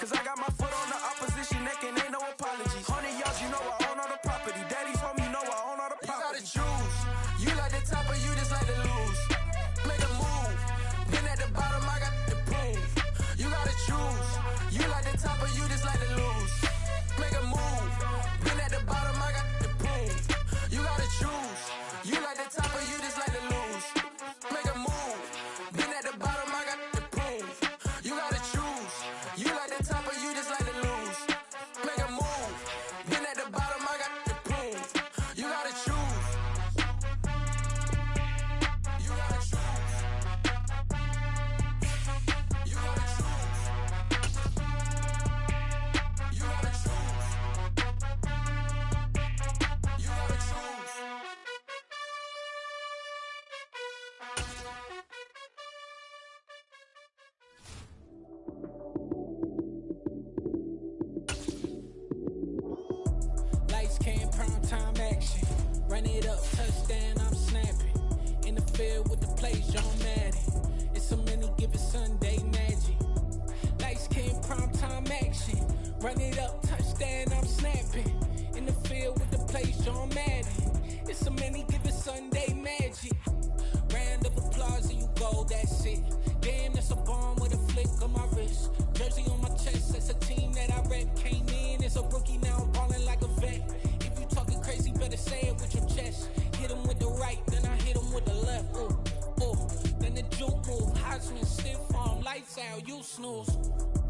Cause I got my foot on the opposition neck and ain't no apology. 100 yards, you know I own all the property. Daddy's home, you know I own all the property. You gotta choose. You like the top or you just like to lose. Make a move. Been at the bottom, I got the prove. You gotta choose. You like the top or you just like to lose. Make a move. Been at the bottom, I got the prove. You gotta choose. You like the top or you just like to lose. Make a move. Been at the bottom, I got the prove. You gotta choose. You like the top or you just like to lose. Make a move. Been at the bottom, I got the prove. You gotta choose. You gotta choose. You gotta choose. You gotta choose. You gotta choose. Lights came, prime time action. Run it up, touchdown, I'm snapping. In the field with the plays, John Madden. It's a many given Sunday magic. Lights came, prime time action. Run it up, touchdown, I'm snapping. In the field with the plays, John Madden. It's a many given Sunday magic. Round of applause and you go, that's it. Damn, that's a bomb with a flick on my wrist. Jersey on my chest, that's a team that I rep. Came in as a rookie, now I'm ballin' like a vet. If you talking crazy, better say it with your chest. Hit him with the right, then I hit him with the left. Ooh, ooh, then the juke move. Heisman, stiff arm, lights out, you snooze.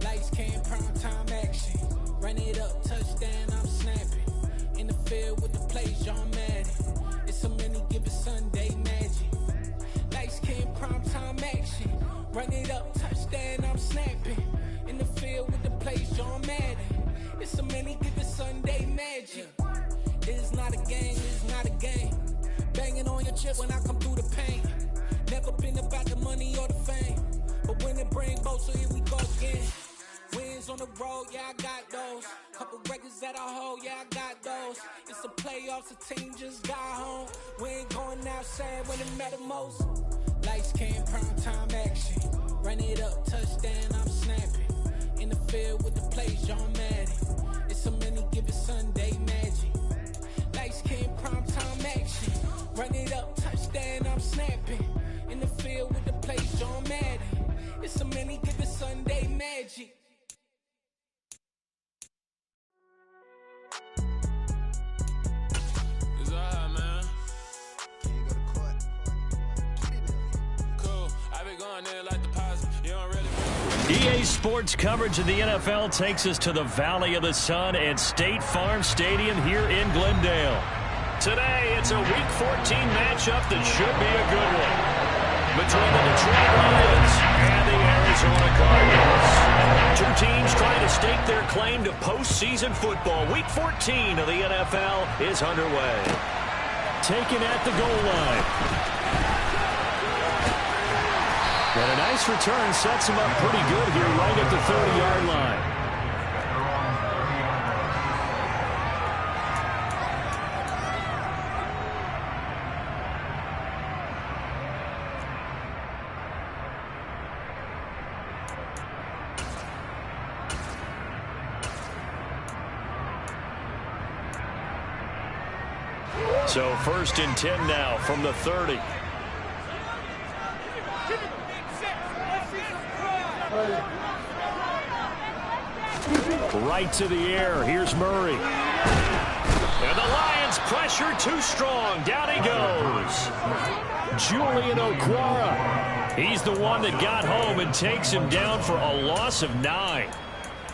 Lights came, prime time action. Run it up, touchdown, I'm snapping. In the field with the plays, John Madden. It's a many given Sunday magic. Lights came, prime time action. Run it up, touchdown, I'm snapping. In the field with the plays, John Madden. It's a many given Sunday magic. It is not a game, it is not a game. Banging on your chest when I come through the pain. Never been about the money or the fame. But when it bring both, so here we go again. Wins on the road, yeah, I got those. Couple records that I hold, yeah, I got those. It's the playoffs, the team just got home. We ain't going outside when it matter most. Lights came, prime time action. Run it up, touchdown, I'm snapping. In the field with the plays, John Madden. It's a many given Sunday magic. Lights came, prime time action. Run it up, touchdown, I'm snapping. In the field with the plays, John Madden. It's a many given Sunday magic. It's alright, man. Can you go to court? Cool. I been going there like the positive. You don't really. EA Sports coverage of the NFL takes us to the Valley of the Sun at State Farm Stadium here in Glendale. Today, it's a Week 14 matchup that should be a good one between the Detroit Lions and the Arizona Cardinals. Two teams trying to stake their claim to postseason football. Week 14 of the NFL is underway. Taken at the goal line. And a nice return sets him up pretty good here right at the 30-yard line. So 1st and 10 now from the 30. Right to the air. Here's Murray. And the Lions pressure too strong. Down he goes. Julian Okwara. He's the one that got home and takes him down for a loss of 9.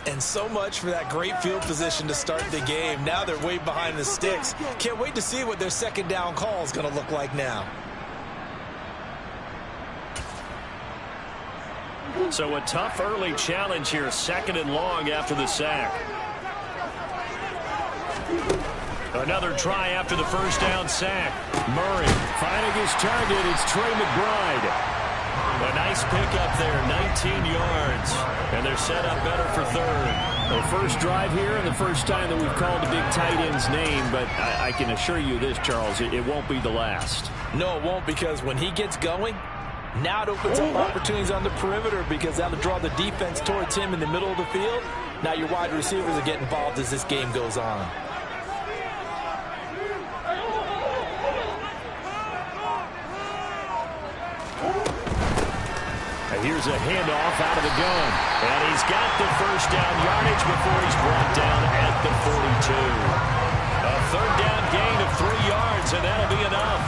And so much for that great field position to start the game. Now they're way behind the sticks. Can't wait to see what their second down call is going to look like now. So a tough early challenge here, 2nd and long after the sack. Another try after the first down sack. Murray finding his target. It's Trey McBride. A nice pickup there, 19 yards. And they're set up better for 3rd. The first drive here and the first time that we've called the big tight end's name, but I can assure you this, Charles, it won't be the last. No, it won't, because when he gets going, Now it opens up opportunities on the perimeter because that'll draw the defense towards him in the middle of the field. Now your wide receivers are getting involved as this game goes on. Here's a handoff out of the gun. And he's got the first down yardage before he's brought down at the 42. A third down gain of 3 yards, and that'll be enough.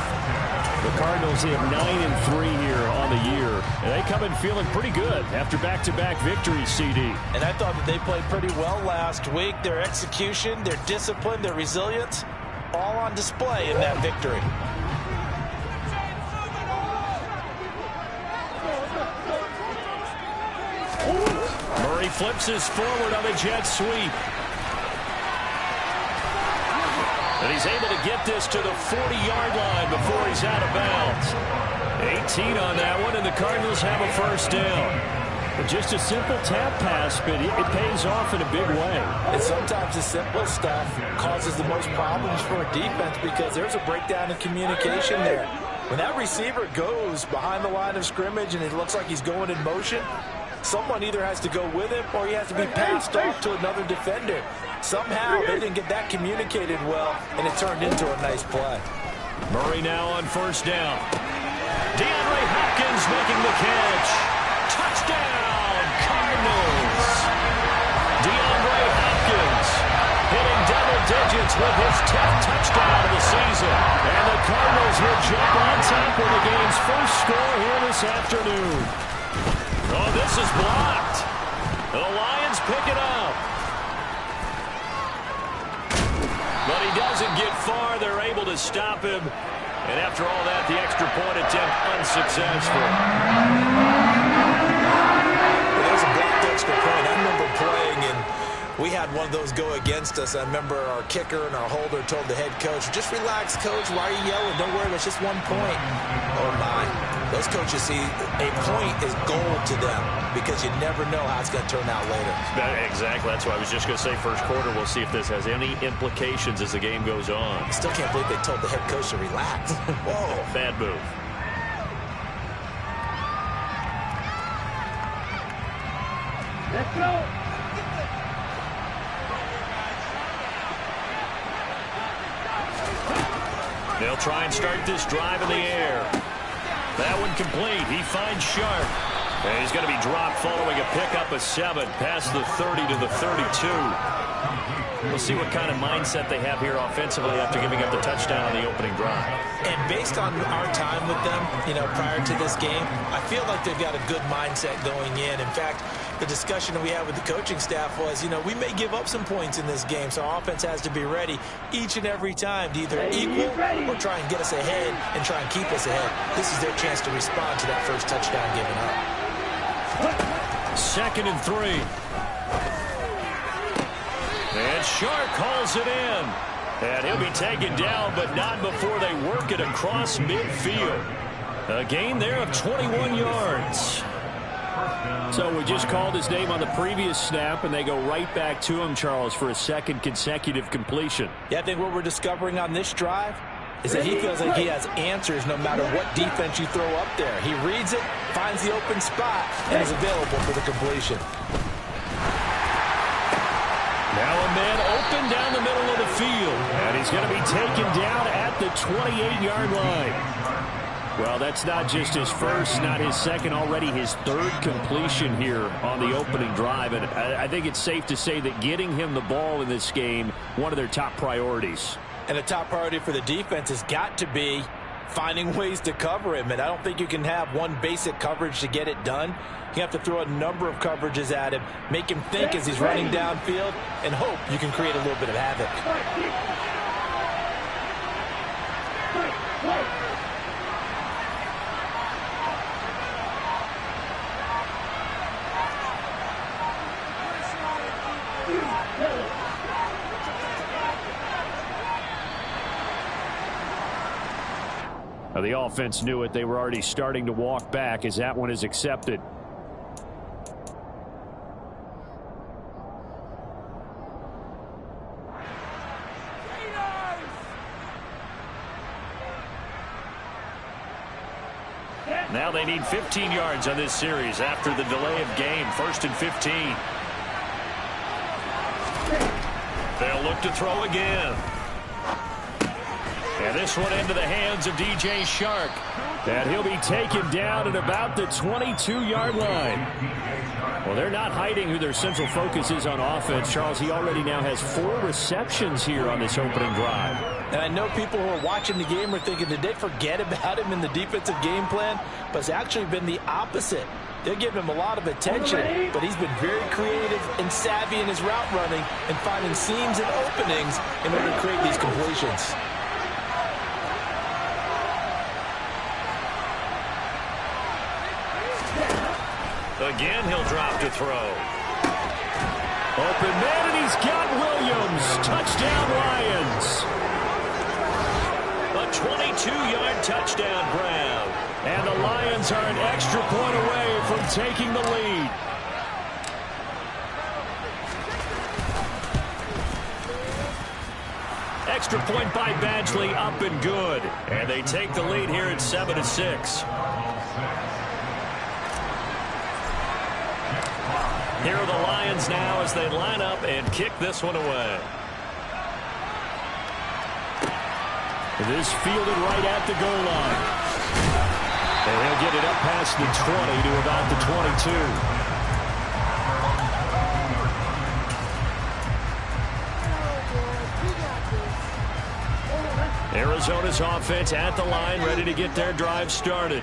The Cardinals have 9-3 here on the year. And they come in feeling pretty good after back-to-back victories, CD. And I thought that they played pretty well last week. Their execution, their discipline, their resilience, all on display in that victory. Murray flips his forward on a jet sweep. And he's able to get this to the 40-yard line before he's out of bounds. 18 on that one, and the Cardinals have a first down. But just a simple tap pass, but it pays off in a big way. And sometimes the simple stuff causes the most problems for a defense because there's a breakdown in communication there. When that receiver goes behind the line of scrimmage and it looks like he's going in motion, someone either has to go with him or he has to be passed off to another defender. Somehow they didn't get that communicated well, and it turned into a nice play. Murray now on first down. DeAndre Hopkins making the catch. Touchdown, Cardinals. DeAndre Hopkins hitting double digits with his 10th touchdown of the season. And the Cardinals will jump on top with the game's first score here this afternoon. Oh, this is blocked. The Lions pick it up. But he doesn't get far. They're able to stop him. And after all that, the extra point attempt unsuccessful. Well, there's a blocked extra point. I remember playing, and we had one of those go against us. I remember our kicker and our holder told the head coach, just relax, coach. Why are you yelling? Don't worry, it's just 1 point. Oh, my. Those coaches see a point is gold to them because you never know how it's going to turn out later. Exactly. That's why I was just going to say first quarter. We'll see if this has any implications as the game goes on. I still can't believe they told the head coach to relax. Whoa. Bad move. Let's go. They'll try and start this drive in the air. That one complete. He finds Sharp. And he's going to be dropped following a pickup of 7 past the 30 to the 32. We'll see what kind of mindset they have here offensively after giving up the touchdown on the opening drive. And based on our time with them, prior to this game, I feel like they've got a good mindset going in. In fact, the discussion that we had with the coaching staff was, we may give up some points in this game, so our offense has to be ready each and every time to either equal or try and get us ahead and try and keep us ahead. This is their chance to respond to that first touchdown given up. 2nd and 3. And Sharp calls it in. And he'll be taken down, but not before they work it across midfield. A gain there of 21 yards. So we just called his name on the previous snap, and they go right back to him, Charles, for a second consecutive completion. Yeah, I think what we're discovering on this drive is that he feels like he has answers no matter what defense you throw up there. He reads it, finds the open spot, and is available for the completion. Now a man open down the middle of the field, and he's going to be taken down at the 28-yard line. Well, that's not just his first, not his second, already his 3rd completion here on the opening drive. And I think it's safe to say that getting him the ball in this game, one of their top priorities. And the top priority for the defense has got to be finding ways to cover him. And I don't think you can have one basic coverage to get it done. You have to throw a number of coverages at him, make him think as he's running downfield, and hope you can create a little bit of havoc. The offense knew it. They were already starting to walk back as that one is accepted. Now they need 15 yards on this series after the delay of game. 1st and 15. They'll look to throw again. And this one into the hands of DJ Shark. And he'll be taken down at about the 22-yard line. Well, they're not hiding who their central focus is on offense. Charles, he already now has 4 receptions here on this opening drive. And I know people who are watching the game are thinking, did they forget about him in the defensive game plan? But it's actually been the opposite. They're giving him a lot of attention, but he's been very creative and savvy in his route running and finding seams and openings in order to create these completions. Again, he'll drop to throw. Open man, and he's got Williams. Touchdown, Lions. A 22-yard touchdown grab. And the Lions are an extra point away from taking the lead. Extra point by Badgley, up and good. And they take the lead here at 7-6. Here are the Lions now as they line up and kick this one away. This fielded right at the goal line. And he'll get it up past the 20 to about the 22. Arizona's offense at the line, ready to get their drive started.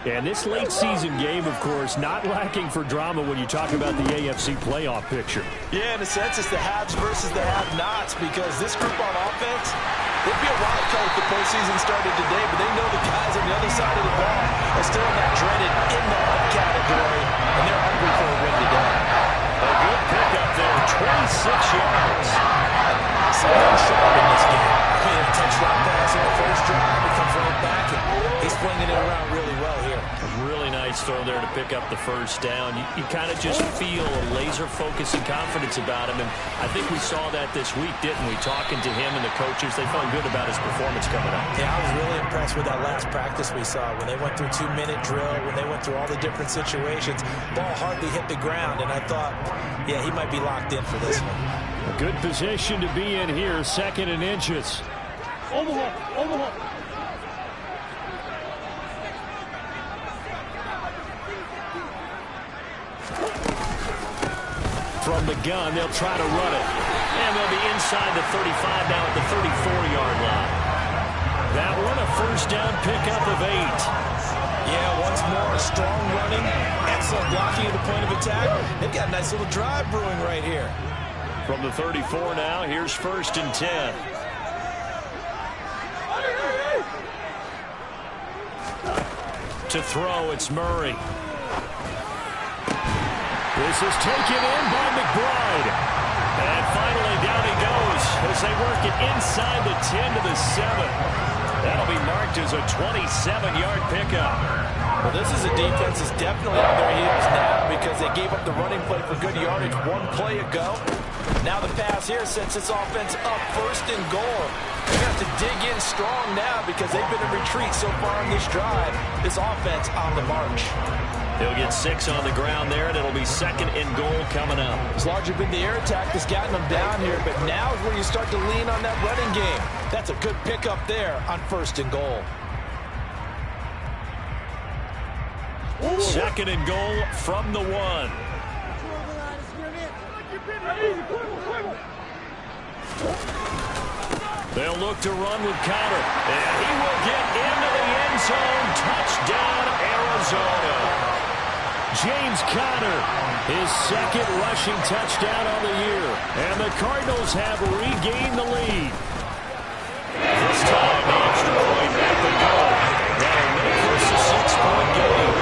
And this late season game, of course, not lacking for drama when you talk about the AFC playoff picture. Yeah, in a sense, it's the haves versus the have-nots, because this group on offense, they'd be a wild card if the postseason started today, but they know the guys on the other side of the ball are still in that dreaded in-the-hunt category, and they're hungry for a win today. A good pickup there, 26 yards. Something sharp in this game. A touchdown pass in the first drive, it comes right back, and he's flinging it around really well here. A really nice throw there to pick up the first down. You kind of just feel a laser focus and confidence about him, and I think we saw that this week, didn't we? Talking to him and the coaches, they felt good about his performance coming up. Yeah, I was really impressed with that last practice we saw when they went through 2-minute drill, when they went through all the different situations. Ball hardly hit the ground, and I thought, yeah, he might be locked in for this one. A good position to be in here, 2nd and inches. Omaha. From the gun, they'll try to run it. And they'll be inside the 35 now at the 34-yard line. That one, a first down pickup of 8. Yeah, once more, strong running, excellent blocking at the point of attack. They've got a nice little drive brewing right here. From the 34 now, here's 1st and 10. To throw, it's Murray. This is taken in by McBride. And finally down he goes as they work it inside the 10 to the 7. That'll be marked as a 27-yard pickup. Well, this is a defense that's definitely on their heels now because they gave up the running play for good yardage 1 play ago. Now the pass here sets this offense up 1st and goal. They have to dig in strong now because they've been in retreat so far on this drive. This offense on the march. He'll get 6 on the ground there, and it'll be 2nd and goal coming up. It's largely been the air attack that's gotten them down here, but now is where you start to lean on that running game. That's a good pickup there on 1st and goal. 2nd and goal from the 1. They'll look to run with Conner. And he will get into the end zone. Touchdown, Arizona. James Conner, his 2nd rushing touchdown on the year. And the Cardinals have regained the lead. This time, the extra point at the goal. That'll make this a 6-point game.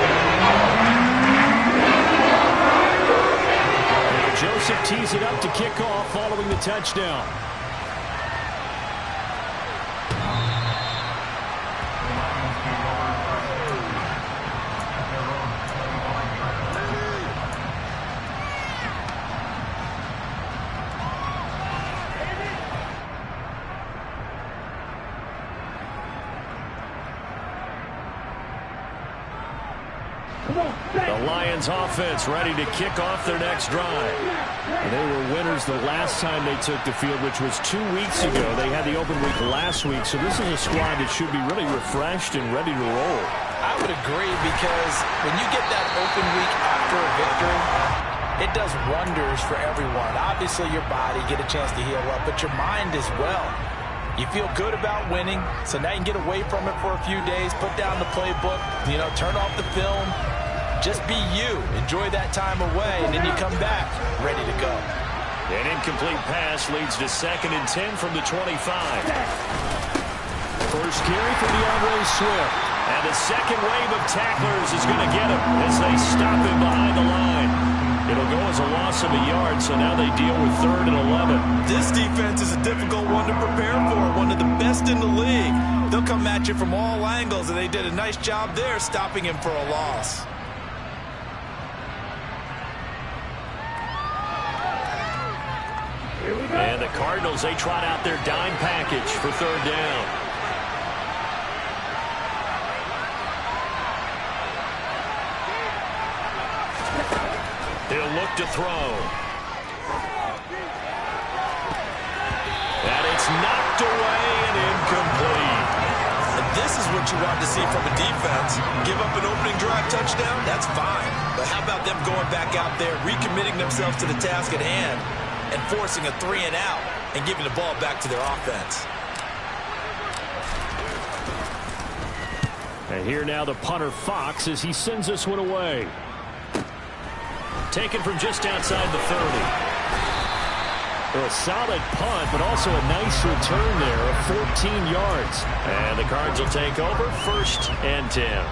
And Joseph tees it up to kick off following the touchdown. Lions offense ready to kick off their next drive. They were winners the last time they took the field, which was 2 weeks ago. They had the open week last week, so this is a squad that should be really refreshed and ready to roll. I would agree, because when you get that open week after a victory, it does wonders for everyone. Obviously, your body get a chance to heal up, but your mind as well. You feel good about winning, so now you can get away from it for a few days, put down the playbook, turn off the film, just be you. Enjoy that time away, and then you come back ready to go. An incomplete pass leads to 2nd and 10 from the 25. First carry for DeAndre Swift. And the second wave of tacklers is going to get him as they stop him behind the line. It'll go as a loss of a yard, so now they deal with 3rd and 11. This defense is a difficult one to prepare for, one of the best in the league. They'll come at you from all angles, and they did a nice job there stopping him for a loss. And the Cardinals, they trot out their dime package for 3rd down. He'll look to throw. And it's knocked away and incomplete. And this is what you want to see from a defense. Give up an opening drive touchdown, that's fine. But how about them going back out there, recommitting themselves to the task at hand, and forcing a 3-and-out and giving the ball back to their offense. And here now the punter Fox as he sends this one away. Taken from just outside the 30. A solid punt, but also a nice return there of 14 yards. And the Cards will take over 1st and 10.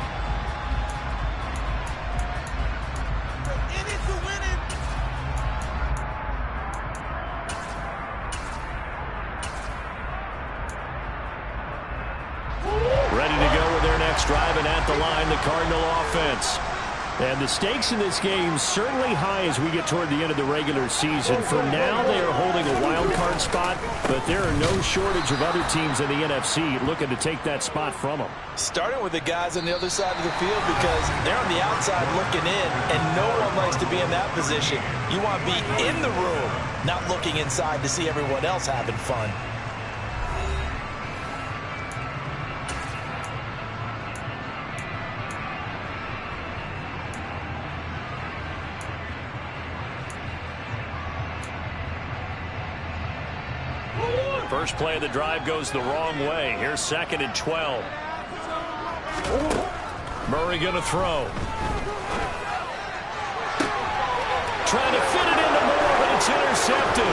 Ready to go with their next drive, and at the line, the Cardinal offense. And the stakes in this game certainly high as we get toward the end of the regular season. For now, they are holding a wild card spot, but there are no shortage of other teams in the NFC looking to take that spot from them. Starting with the guys on the other side of the field, because they're on the outside looking in, and no one likes to be in that position. You want to be in the room, not looking inside to see everyone else having fun. First play of the drive goes the wrong way. Here's 2nd and 12. Murray going to throw. Trying to fit it into Moore, but it's intercepted.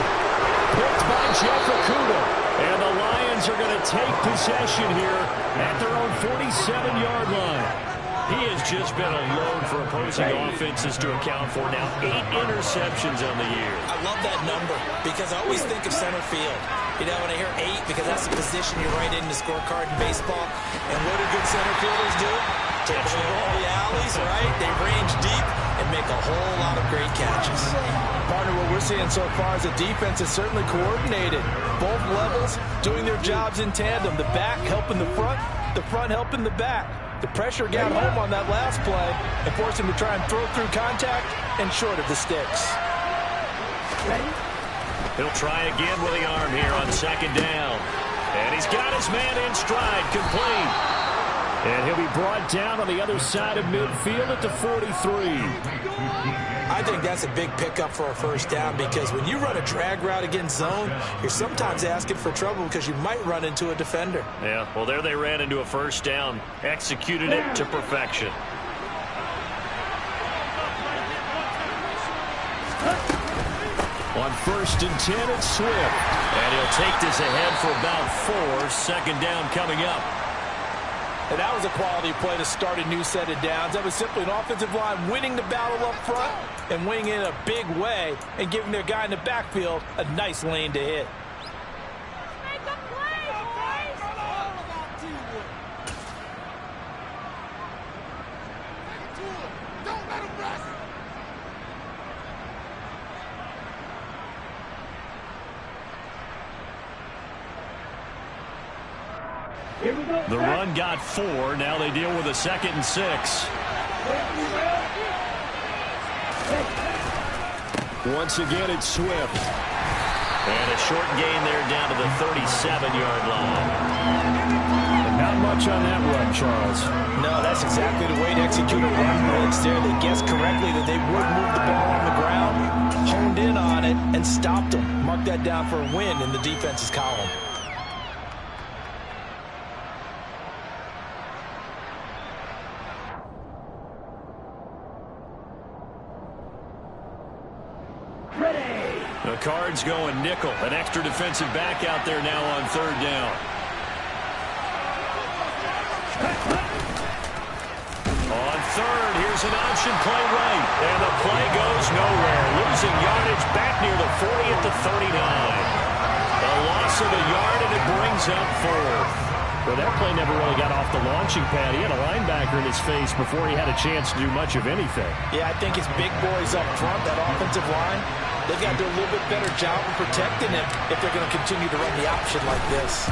Picked by Jeff Okudah. And the Lions are going to take possession here at their own 47-yard line. He has just been a load for opposing offenses to account for now. 8 interceptions on the year. I love that number because I always think of center field. When I hear 8, because that's the position you're right in the scorecard in baseball. And what do good center fielders do? Take all the alleys, right? They range deep and make a whole lot of great catches. Partner, what we're seeing so far is the defense is certainly coordinated. Both levels doing their jobs in tandem. The back helping the front helping the back. The pressure got home on that last play and forced him to try and throw through contact and short of the sticks. He'll try again with the arm here on 2nd down. And he's got his man in stride, complete. And he'll be brought down on the other side of midfield at the 43. I think that's a big pickup for a 1st down, because when you run a drag route against zone, you're sometimes asking for trouble because you might run into a defender. Yeah, well, there they ran into a 1st down, executed it to perfection. On 1st and 10, it's Swift. And he'll take this ahead for about 4. 2nd down coming up. And that was a quality play to start a new set of downs. That was simply an offensive line winning the battle up front and winning in a big way and giving their guy in the backfield a nice lane to hit. Make a play, boys! Don't let him rest! The run got 4. Now they deal with a 2nd and 6. Once again, it's Swift. And a short gain there down to the 37-yard line. And not much on that run, Charles. No, that's exactly the way to execute a run blitz there. They guessed correctly that they would move the ball on the ground, honed in on it, and stopped them. Mark that down for a win in the defense's column. The Cards going nickel. An extra defensive back out there now on third down. On third, here's an option play right. And the play goes nowhere. Losing yardage back near the 40 at the 39. A loss of a yard, and it brings up fourth. Well, that play never really got off the launching pad. He had a linebacker in his face before he had a chance to do much of anything. Yeah, I think his big boys up front, that offensive line, they've got to do a little bit better job of protecting him if they're going to continue to run the option like this.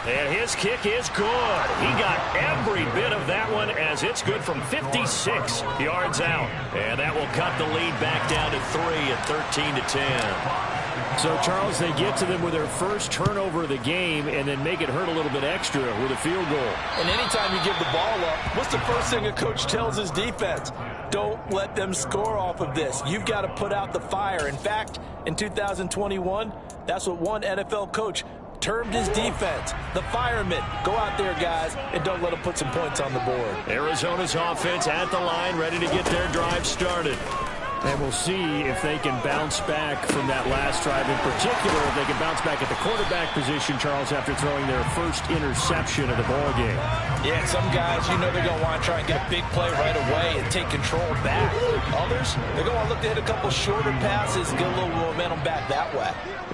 And his kick is good. He got every bit of that one as it's good from 56 yards out. And that will cut the lead back down to 3 at 13-10. So, Charles, they get to them with their first turnover of the game and then make it hurt a little bit extra with a field goal. And anytime you give the ball up, what's the first thing a coach tells his defense? Don't let them score off of this. You've got to put out the fire. In fact, in 2021, that's what one NFL coach termed his defense, the firemen. Go out there, guys, and don't let them put some points on the board. Arizona's offense at the line, ready to get their drive started. And we'll see if they can bounce back from that last drive. In particular, if they can bounce back at the quarterback position, Charles, after throwing their first interception of the ball game. Yeah, some guys, you know they're going to want to try and get a big play right away and take control back. Others, they're going to want to look to hit a couple shorter passes, get a little momentum back that way.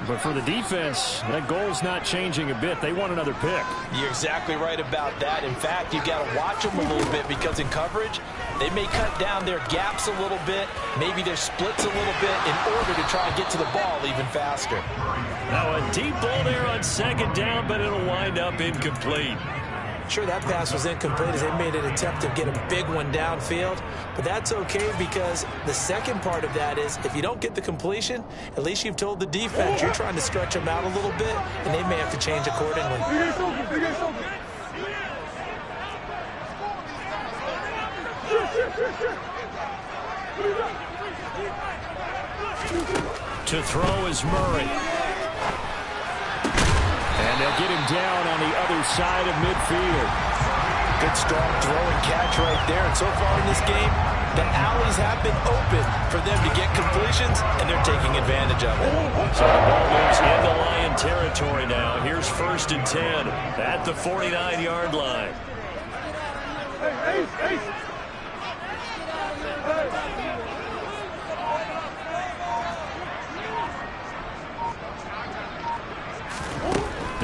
But for the defense, that goal's not changing a bit. They want another pick. You're exactly right about that. In fact, you've got to watch them a little bit because in coverage, they may cut down their gaps a little bit, maybe their splits a little bit in order to try and get to the ball even faster. Now a deep ball there on second down, but it'll wind up incomplete. Sure, that pass was incomplete as they made an attempt to get a big one downfield, but that's okay because the second part of that is if you don't get the completion, at least you've told the defense you're trying to stretch them out a little bit, and they may have to change accordingly. To throw is Murray. And they'll get him down on the other side of midfield. Good strong throw and catch right there. And so far in this game, the alleys have been open for them to get completions, and they're taking advantage of it. So the ball moves into Lion territory now. Here's 1st and 10 at the 49-yard line.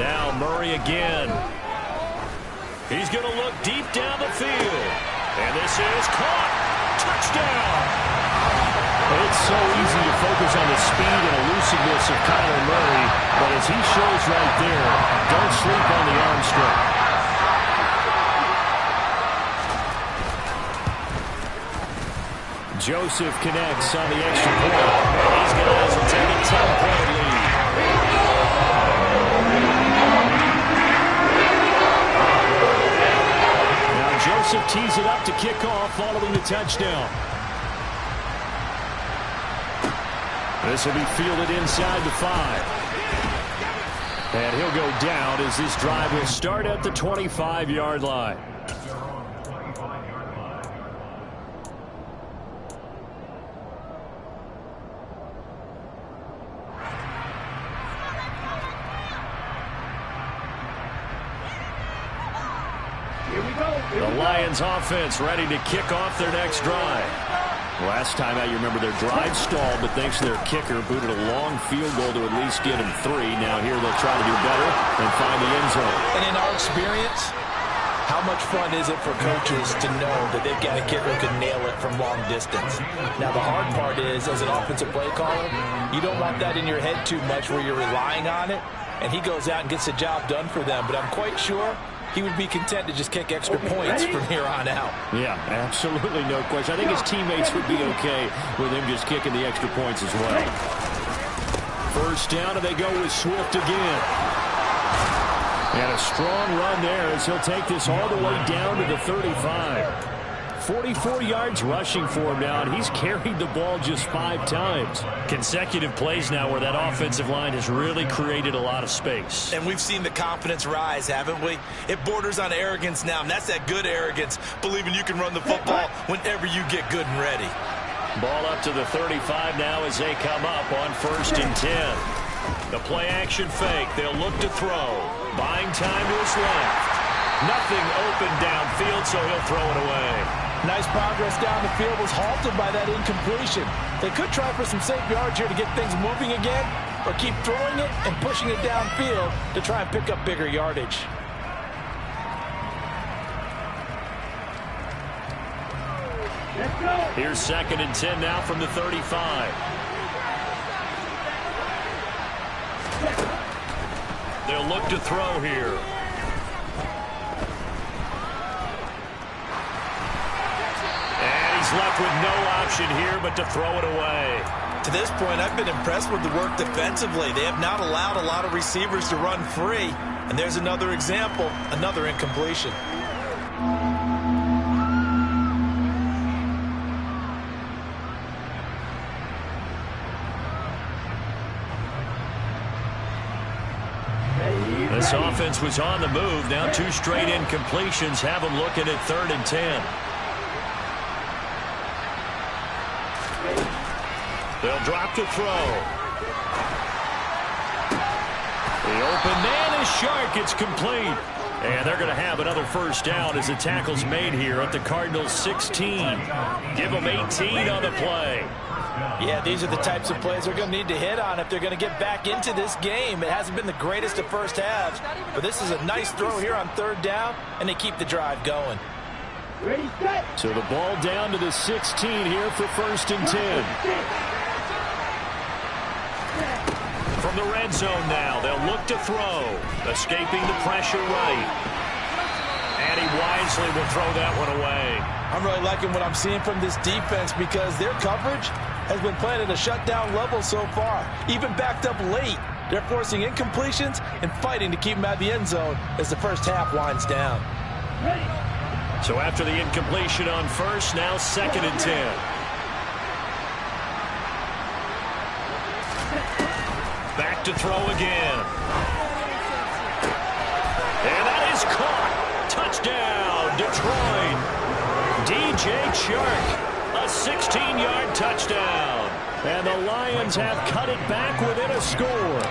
Now Murray again. He's going to look deep down the field. And this is caught. Touchdown. It's so easy to focus on the speed and elusiveness of Kyler Murray, but as he shows right there, don't sleep on the arm strength. Joseph connects on the extra point. These guys will take a 10-point lead. Joseph tees it up to kick off following the touchdown. This will be fielded inside the 5. And he'll go down as this drive will start at the 25-yard line. The Lions offense ready to kick off their next drive. Last time out, you remember their drive stalled, but thanks to their kicker, booted a long field goal to at least get him 3. Now here they'll try to do better and find the end zone. And in our experience, how much fun is it for coaches to know that they've got a kicker who can nail it from long distance? Now the hard part is, as an offensive play caller, you don't want that in your head too much where you're relying on it, and he goes out and gets the job done for them. But I'm quite sure he would be content to just kick extra points from here on out. Yeah, absolutely no question. I think his teammates would be okay with him just kicking the extra points as well. First down, and they go with Swift again. And a strong run there as he'll take this all the way down to the 35. 44 yards rushing for him now, and he's carried the ball just 5 times. Consecutive plays now where that offensive line has really created a lot of space. And we've seen the confidence rise, haven't we? It borders on arrogance now, and that's that good arrogance, believing you can run the football whenever you get good and ready. Ball up to the 35 now as they come up on 1st and 10. The play-action fake. They'll look to throw. Buying time to his left. Nothing open downfield, so he'll throw it away. Nice progress down the field was halted by that incompletion. They could try for some safe yards here to get things moving again, or keep throwing it and pushing it downfield to try and pick up bigger yardage. Here's 2nd and 10 now from the 35. They'll look to throw here. Left with no option here but to throw it away. To this point, I've been impressed with the work defensively. They have not allowed a lot of receivers to run free. And there's another example, another incompletion. This offense was on the move. Now 2 straight incompletions have them looking at 3rd and 10. They'll drop to throw. The open man is Shark. It's complete. And they're going to have another first down as the tackle's made here at the Cardinals' 16. Give them 18 on the play. Yeah, these are the types of plays they're going to need to hit on if they're going to get back into this game. It hasn't been the greatest of first halves, but this is a nice throw here on 3rd down, and they keep the drive going. So the ball down to the 16 here for 1st and 10. From the red zone now, they'll look to throw. Escaping the pressure right. And he wisely will throw that one away. I'm really liking what I'm seeing from this defense because their coverage has been playing at a shutdown level so far. Even backed up late, they're forcing incompletions and fighting to keep them out of the end zone as the first half winds down. So after the incompletion on 1st, now 2nd and 10. Back to throw again. And that is caught. Touchdown, Detroit. DJ Chark, a 16-yard touchdown. And the Lions have cut it back within a score.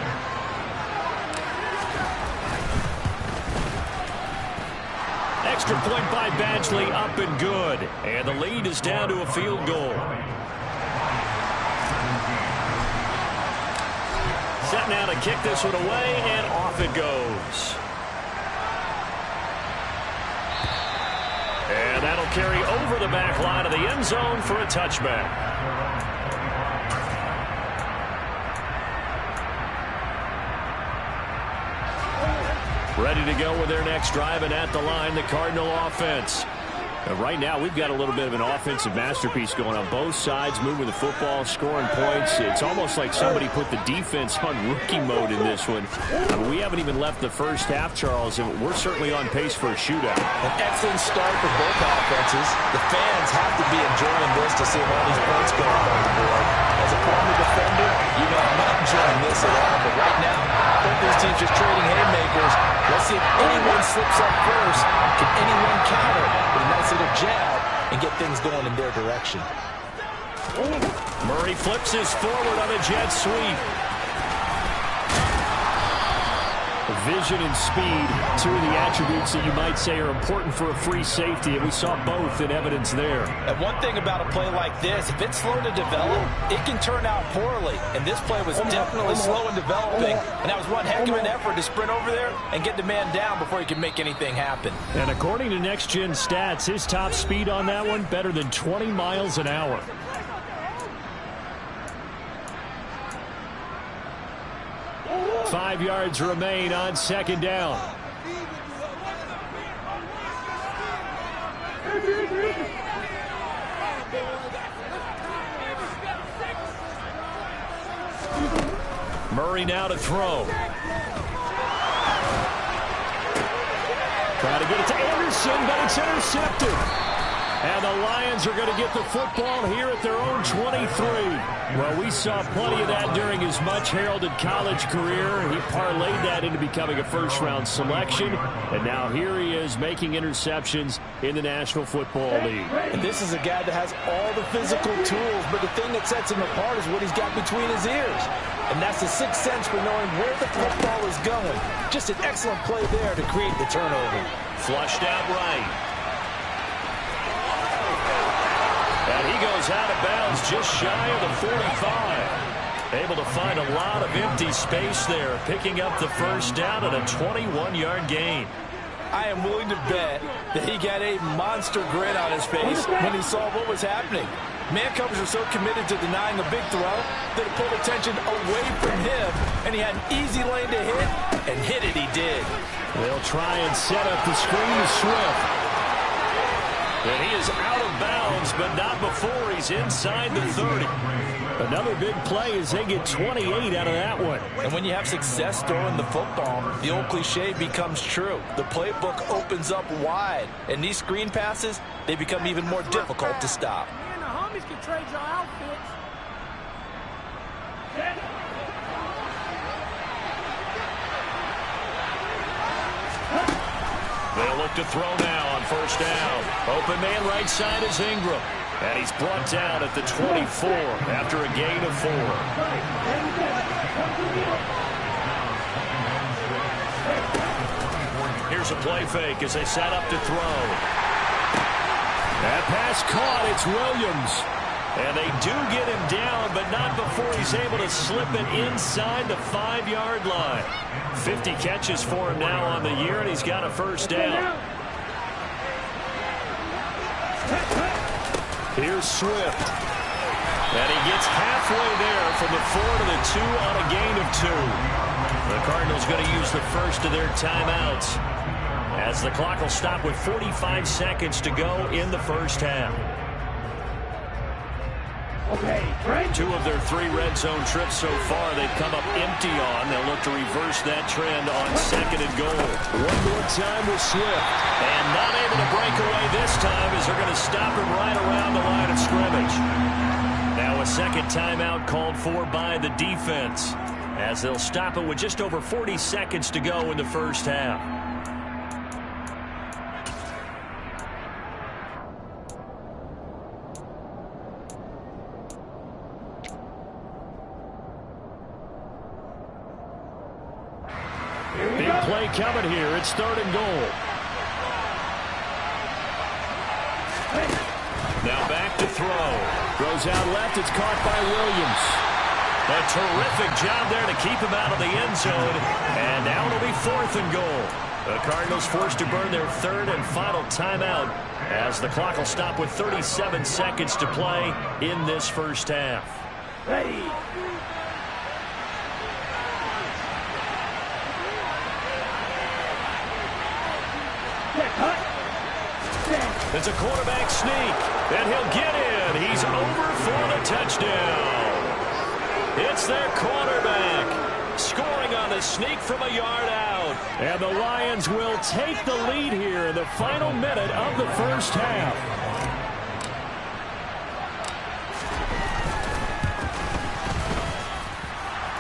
Extra point by Badgley, up and good. And the lead is down to a field goal. Set now to kick this one away, and off it goes. And that'll carry over the back line of the end zone for a touchback. Ready to go with their next drive, and at the line, the Cardinal offense. Right now, we've got a little bit of an offensive masterpiece going on both sides, moving the football, scoring points. It's almost like somebody put the defense on rookie mode in this one. I mean, we haven't even left the first half, Charles, and we're certainly on pace for a shootout. An excellent start for both offenses. The fans have to be enjoying this to see all these points going on the board. As a former defender, you know I'm not enjoying this at all. But right now, both these teams just trading haymakers. Let's see if anyone slips up first. Can anyone counter with a nice little jab and get things going in their direction? Murray flips his forward on a jet sweep. Vision and speed, two of the attributes that you might say are important for a free safety, and we saw both in evidence there. And one thing about a play like this, if it's slow to develop, it can turn out poorly. And this play was definitely slow in developing, and that was one heck of an effort to sprint over there and get the man down before he can make anything happen. And according to Next Gen Stats, his top speed on that one, better than 20 miles an hour. .5 yards remain on 2nd down. Murray now to throw. Trying to get it to Anderson, but it's intercepted. And the Lions are going to get the football here at their own 23. Well, we saw plenty of that during his much-heralded college career. He parlayed that into becoming a first-round selection. And now here he is making interceptions in the National Football League. And this is a guy that has all the physical tools, but the thing that sets him apart is what he's got between his ears. And that's the sixth sense for knowing where the football is going. Just an excellent play there to create the turnover. Flushed out right. And he goes out of bounds just shy of the 45. Able to find a lot of empty space there, picking up the first down at a 21-yard gain. I am willing to bet that he got a monster grin on his face when he saw what was happening. Man coverage are so committed to denying the big throw that it pulled attention away from him, and he had an easy lane to hit, and hit it he did. They'll try and set up the screen to Swift. And he is out of bounds, but not before he's inside the 30. Another big play as they get 28 out of that one. And when you have success throwing the football, the old cliche becomes true. The playbook opens up wide, and these screen passes, they become even more difficult to stop. You and the homies can trade your outfits. They'll look to throw now on first down. Open man right side is Ingram. And he's brought down at the 24 after a gain of 4. Here's a play fake as they set up to throw. That pass caught. It's Williams. And they do get him down, but not before he's able to slip it inside the 5-yard line. 50 catches for him now on the year, and he's got a first down. Here's Swift. And he gets halfway there from the 4 to the 2 on a gain of 2. The Cardinals going to use the first of their timeouts as the clock will stop with 45 seconds to go in the first half. 2 of their 3 red zone trips so far they've come up empty on. They'll look to reverse that trend on 2nd and goal. One more time with Swift. And not able to break away this time as they're going to stop him right around the line of scrimmage. Now a second timeout called for by the defense as they'll stop it with just over 40 seconds to go in the first half. Big play coming here. It's 3rd and goal. Now back to throw. Throws out left. It's caught by Williams. A terrific job there to keep him out of the end zone. And now it'll be 4th and goal. The Cardinals forced to burn their 3rd and final timeout as the clock will stop with 37 seconds to play in this first half. Ready. It's a quarterback sneak, and he'll get in. He's over for the touchdown. It's their quarterback scoring on the sneak from a yard out. And the Lions will take the lead here in the final minute of the first half.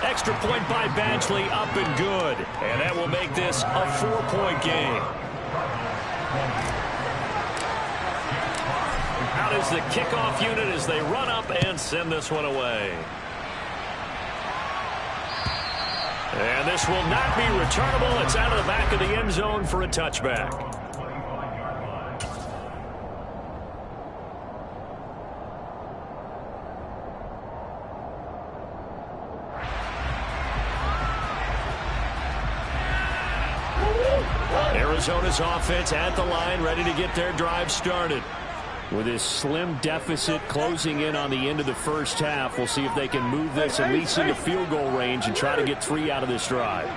Extra point by Badgley, up and good. And that will make this a 4-point game. Out is the kickoff unit as they run up and send this one away. And this will not be returnable. It's out of the back of the end zone for a touchback. Arizona's offense at the line, ready to get their drive started. With this slim deficit closing in on the end of the first half, we'll see if they can move this at least into field goal range and try to get 3 out of this drive.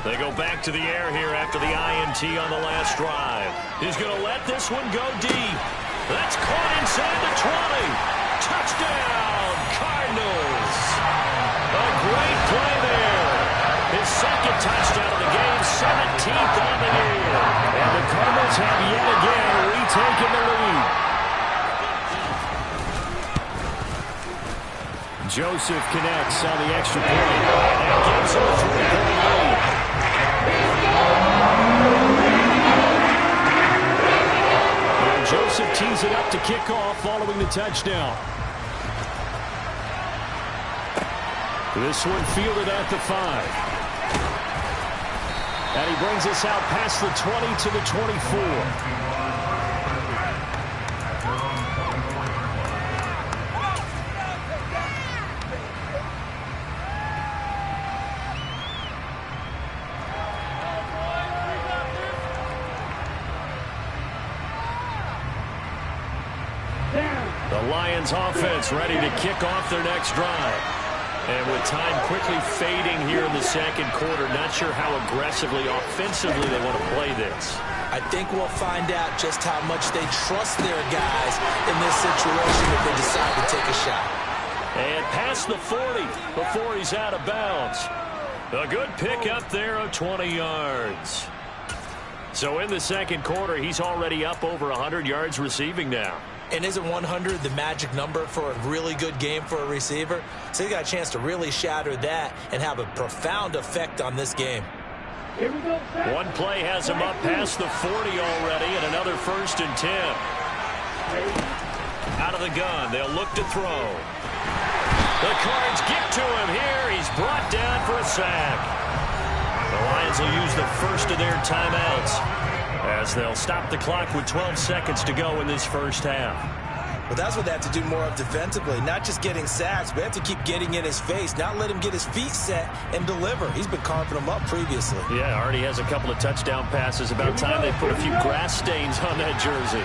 They go back to the air here after the INT on the last drive. He's going to let this one go deep. That's caught inside the 20. Touchdown, Cardinals. 14th on the year. And the Cardinals have yet again retaken the lead. Joseph connects on the extra point. And that gives him a 3-point lead. And Joseph tees it up to kick off following the touchdown. This one fielded at the 5. And he brings us out past the 20 to the 24. The Lions offense ready to kick off their next drive. And with time quickly fading here in the second quarter, not sure how aggressively, offensively they want to play this. I think we'll find out just how much they trust their guys in this situation if they decide to take a shot. And past the 40 before he's out of bounds. A good pick up there of 20 yards. So in the second quarter, he's already up over 100 yards receiving now. And isn't 100 the magic number for a really good game for a receiver? So he got a chance to really shatter that and have a profound effect on this game. Here we go. One play has him up past the 40 already, and another 1st and 10. Out of the gun, they'll look to throw. The Cards get to him here. He's brought down for a sack. The Lions will use the first of their timeouts, as they'll stop the clock with 12 seconds to go in this first half. Well, that's what they have to do more of defensively, not just getting sacks, but they have to keep getting in his face, not let him get his feet set and deliver. He's been carving them up previously. Yeah, already has a couple of touchdown passes. About time they put a few grass stains on that jersey.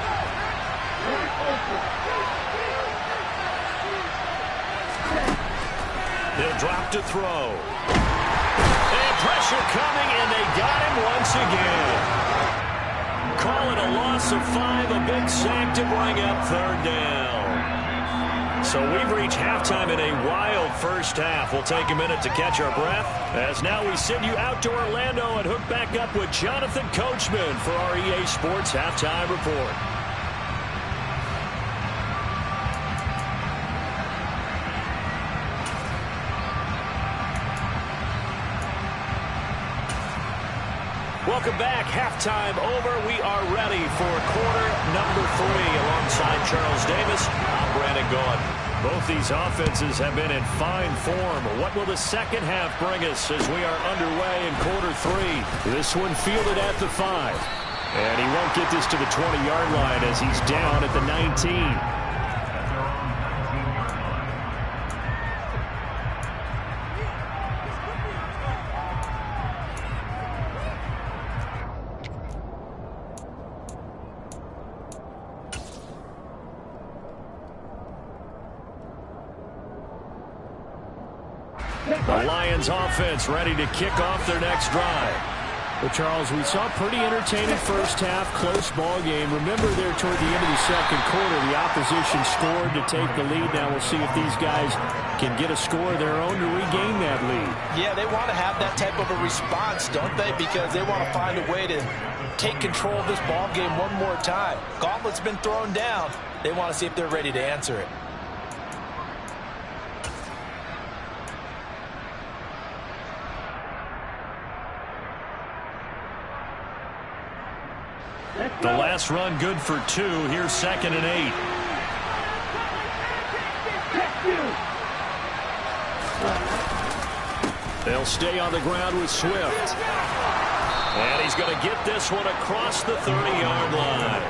They'll drop to throw. And pressure coming, and they got him once again. Call it a loss of 5, a big sack to bring up 3rd down. So we've reached halftime in a wild first half. We'll take a minute to catch our breath, as now we send you out to Orlando and hook back up with Jonathan Coachman for our EA Sports Halftime Report. Welcome back. Halftime over. We are ready for quarter number 3. Alongside Charles Davis, I'm Brandon Gaudin. Both these offenses have been in fine form. What will the second half bring us as we are underway in quarter 3? This one fielded at the 5. And he won't get this to the 20-yard line as he's down at the 19. The Lions offense ready to kick off their next drive. Well, Charles, we saw a pretty entertaining first half, close ball game. Remember there toward the end of the second quarter, the opposition scored to take the lead. Now we'll see if these guys can get a score of their own to regain that lead. Yeah, they want to have that type of a response, don't they? Because they want to find a way to take control of this ball game one more time. Gauntlet's been thrown down. They want to see if they're ready to answer it. The last run good for 2. Here's 2nd and 8. They'll stay on the ground with Swift. And he's going to get this one across the 30-yard line.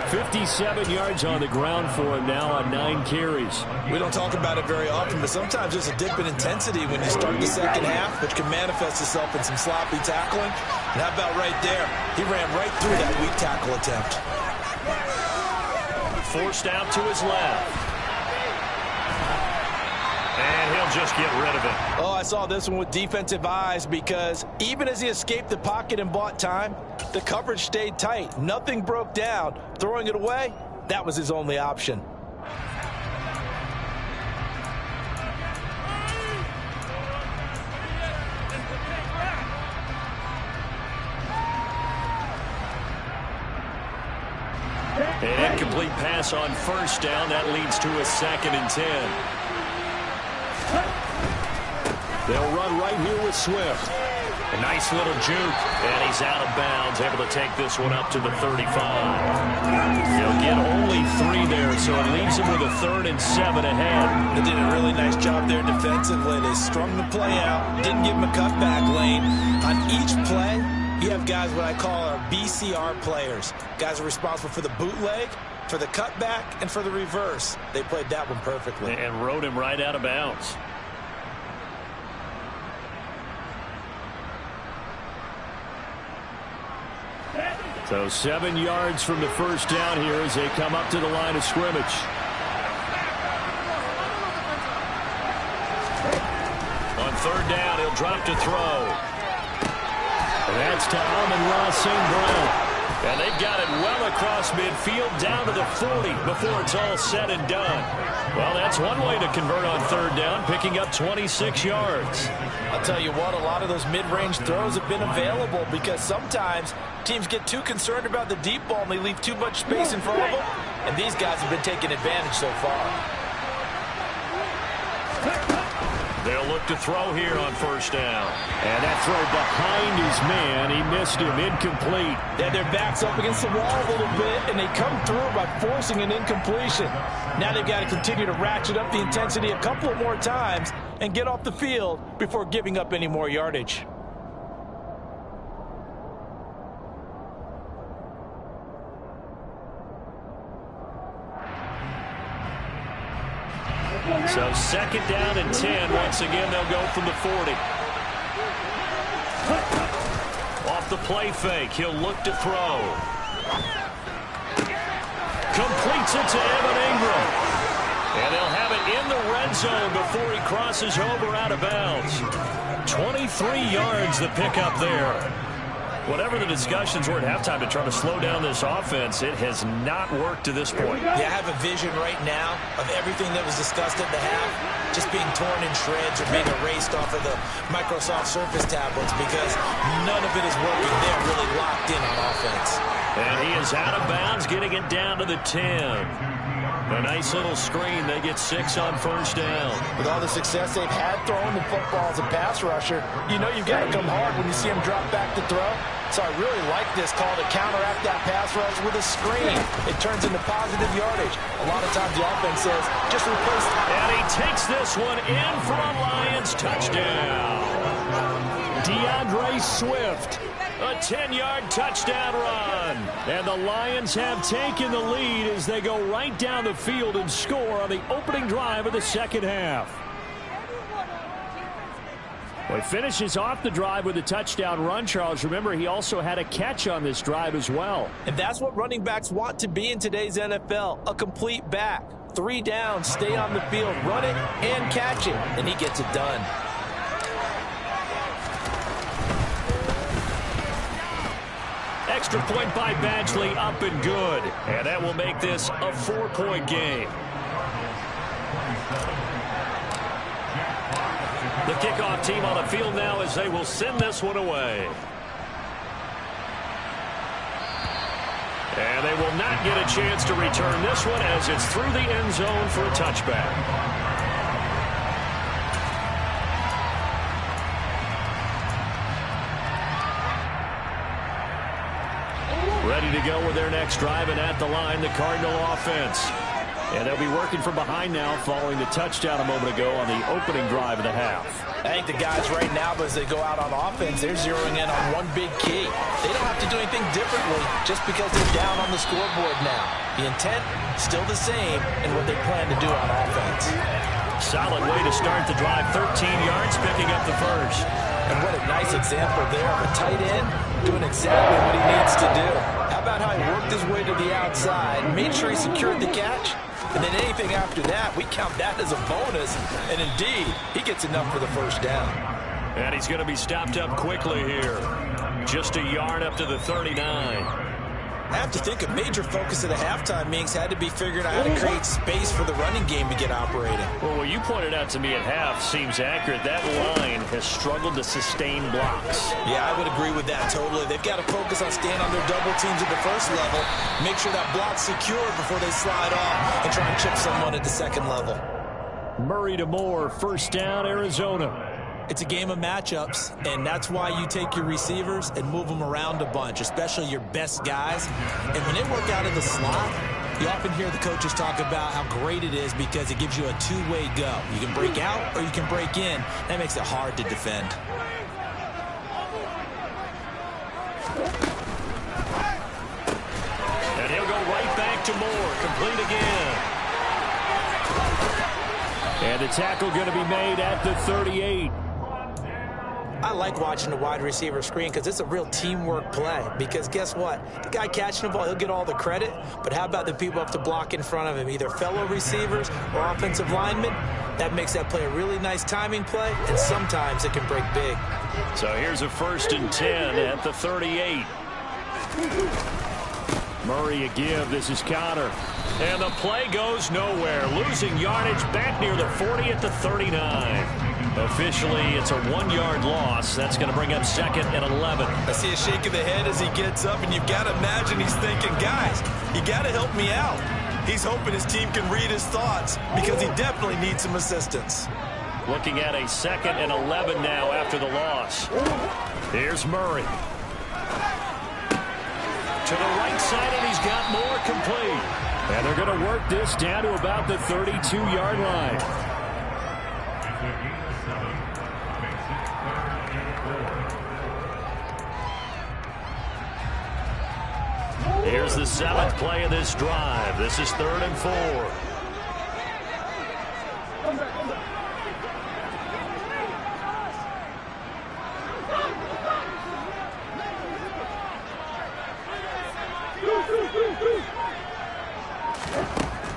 57 yards on the ground for him now on 9 carries. We don't talk about it very often, but sometimes there's a dip in intensity when you start the second half, which can manifest itself in some sloppy tackling. And how about right there? He ran right through that weak tackle attempt. Forced out to his left. And he'll just get rid of it. Oh, I saw this one with defensive eyes, because even as he escaped the pocket and bought time, the coverage stayed tight. Nothing broke down. Throwing it away, that was his only option. An incomplete pass on first down. That leads to a 2nd and 10. They'll run right here with Swift. A nice little juke, and he's out of bounds, able to take this one up to the 35. He'll get only 3 there, so it leaves him with a 3rd and 7 ahead. They did a really nice job there defensively. They strung the play out, didn't give him a cutback lane. On each play, you have guys what I call our BCR players. Guys are responsible for the bootleg, for the cutback, and for the reverse. They played that one perfectly. And rode him right out of bounds. So 7 yards from the first down here as they come up to the line of scrimmage. On 3rd down, he'll drop to throw. And that's to Amon-Ra St. Brown. And they've got it well across midfield down to the 40 before it's all said and done. Well, that's one way to convert on 3rd down, picking up 26 yards. I'll tell you what, a lot of those mid-range throws have been available because sometimes teams get too concerned about the deep ball and they leave too much space in front of them. And these guys have been taking advantage so far. They'll look to throw here on 1st down. And that throw behind his man, he missed him, incomplete. They had their backs up against the wall a little bit, and they come through by forcing an incompletion. Now they've got to continue to ratchet up the intensity a couple of more times and get off the field before giving up any more yardage. So 2nd down and 10. Once again, they'll go from the 40. Off the play fake, he'll look to throw. Completes it to Evan Ingram. And they'll have it in the red zone before he crosses over out of bounds. 23 yards the pickup there. Whatever the discussions were at halftime to try to slow down this offense, it has not worked to this point. Yeah, I have a vision right now of everything that was discussed at the half just being torn in shreds or being erased off of the Microsoft Surface tablets because none of it is working. They're really locked in on offense. And he is out of bounds, getting it down to the 10. A nice little screen. They get 6 on 1st down. With all the success they've had throwing the football as a pass rusher, you know you've got to come hard when you see him drop back to throw. So I really like this call to counteract that pass rush with a screen. It turns into positive yardage. A lot of times the offense says, just replace it. And he takes this one in for a Lions touchdown. DeAndre Swift. A 10-yard touchdown run. And the Lions have taken the lead as they go right down the field and score on the opening drive of the 2nd half. Well, he finishes off the drive with a touchdown run, Charles. Remember, he also had a catch on this drive as well. And that's what running backs want to be in today's NFL, a complete back. 3 downs, stay on the field, run it, and catch it. And he gets it done. Extra point by Badgley, up and good. And that will make this a 4-point game. The kickoff team on the field now as they will send this one away. And they will not get a chance to return this one as it's through the end zone for a touchback. Ready to go with their next drive, and at the line, the Cardinal offense. And they'll be working from behind now following the touchdown a moment ago on the opening drive of the half. I think the guys right now, as they go out on offense, they're zeroing in on one big key. They don't have to do anything differently just because they're down on the scoreboard now. The intent, still the same in what they plan to do on offense. Solid way to start the drive. 13 yards, picking up the first. And what a nice example there of a tight end doing exactly what he needs to do. How about how he worked his way to the outside, made sure he secured the catch, and then anything after that, we count that as a bonus. And indeed, he gets enough for the first down. And he's going to be stopped up quickly here. Just a yard up to the 39. I have to think a major focus of the halftime meetings had to be figuring out how to create space for the running game to get operating. Well, what you pointed out to me at half seems accurate. That line has struggled to sustain blocks. Yeah, I would agree with that totally. They've got to focus on staying on their double teams at the first level, make sure that block's secure before they slide off, and try and chip someone at the second level. Murray to Moore, first down, Arizona. It's a game of matchups, and that's why you take your receivers and move them around a bunch, especially your best guys. And when they work out of the slot, you often hear the coaches talk about how great it is because it gives you a two-way go. You can break out or you can break in. That makes it hard to defend. And he'll go right back to Moore, complete again. And the tackle going to be made at the 38. I like watching the wide receiver screen because it's a real teamwork play. Because guess what? The guy catching the ball, he'll get all the credit. But how about the people up to block in front of him, either fellow receivers or offensive linemen? That makes that play a really nice timing play, and sometimes it can break big. So here's a 1st and 10 at the 38. Murray a give. This is Connor. And the play goes nowhere. Losing yardage back near the 40 at the 39. Officially, it's a 1-yard loss. That's going to bring up 2nd and 11. I see a shake of the head as he gets up, and you've got to imagine he's thinking, guys, you got to help me out. He's hoping his team can read his thoughts because he definitely needs some assistance. Looking at a 2nd and 11 now after the loss. Here's Murray. To the right side, and he's got Moore complete. And they're going to work this down to about the 32-yard line. Here's the 7th play of this drive. This is 3rd and 4.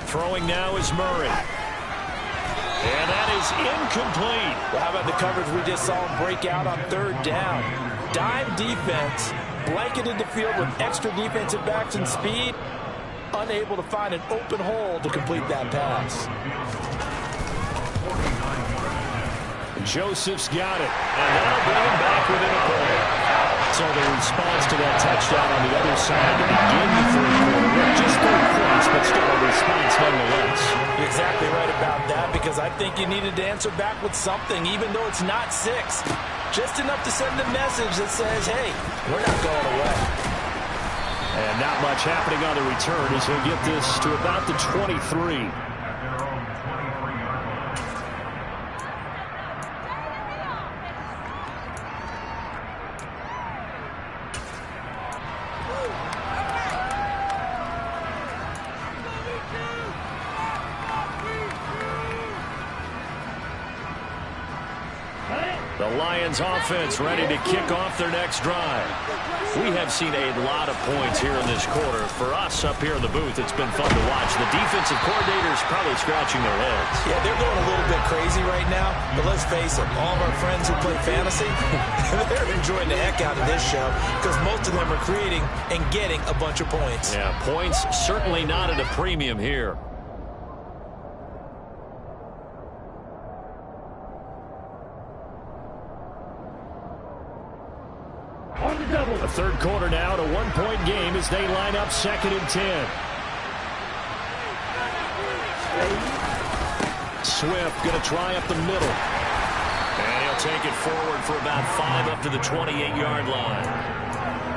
Throwing now is Murray. And that is incomplete. Well, how about the coverage we just saw him break out on 3rd down? Dime defense, blanketed the field with extra defensive backs and speed, unable to find an open hole to complete that pass. Joseph's got it, and that'll bring him back within a point. So the response to that touchdown on the other side to begin the 3rd quarter, just 3 points, but still a response nonetheless. You're exactly right about that, because I think you needed to answer back with something, even though it's not 6. Just enough to send a message that says, hey, we're not going away. And not much happening on the return as he'll get this to about the 23. The Lions offense ready to kick off their next drive. We have seen a lot of points here in this quarter. For us up here in the booth, it's been fun to watch. The defensive coordinators probably scratching their heads. Yeah, they're going a little bit crazy right now. But let's face it, all of our friends who play fantasy, they're enjoying the heck out of this show because most of them are creating and getting a bunch of points. Yeah, points certainly not at a premium here. A 3rd quarter now, to 1-point game as they line up 2nd and 10. Swift going to try up the middle. And he'll take it forward for about 5 up to the 28-yard line.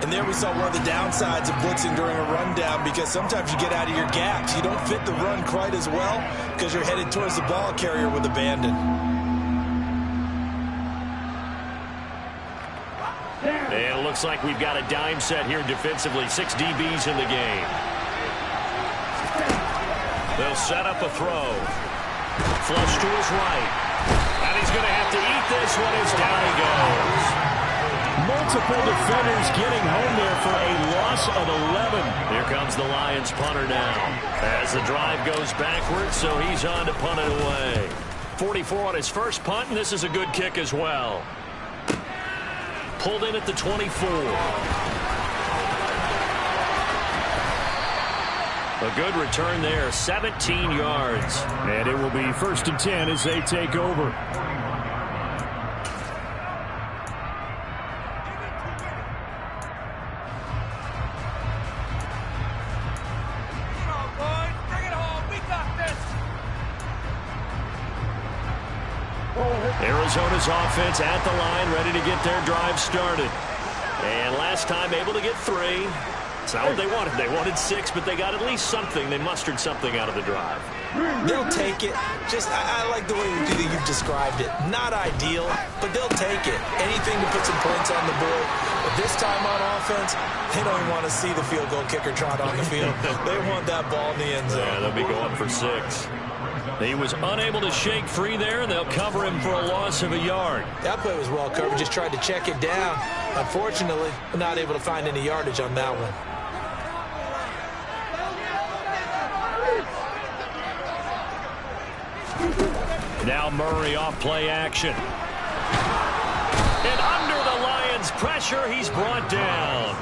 And there we saw one of the downsides of blitzing during a rundown, because sometimes you get out of your gaps. You don't fit the run quite as well because you're headed towards the ball carrier with abandon. And it looks like we've got a dime set here defensively. 6 DBs in the game. They'll set up a throw. Flush to his right. And he's going to have to eat this one as down he goes. Multiple defenders getting home there for a loss of 11. Here comes the Lions punter now. As the drive goes backwards, so he's on to punt it away. 44 on his first punt, and this is a good kick as well. Pulled in at the 24. A good return there, 17 yards. And it will be 1st and 10 as they take over. Arizona's offense at the line, ready to get their drive started. And last time able to get 3. It's not what they wanted. They wanted 6, but they got at least something. They mustered something out of the drive. They'll take it. I like the way you've described it. Not ideal, but they'll take it. Anything to put some points on the board. But this time on offense, they don't even want to see the field goal kicker trot on the field. They want that ball in the end zone. Yeah, they'll be going for 6. He was unable to shake free there, and they'll cover him for a loss of a yard. That play was well covered. Just tried to check it down. Unfortunately, not able to find any yardage on that one. Now Murray off play action. And under the Lions' pressure, he's brought down.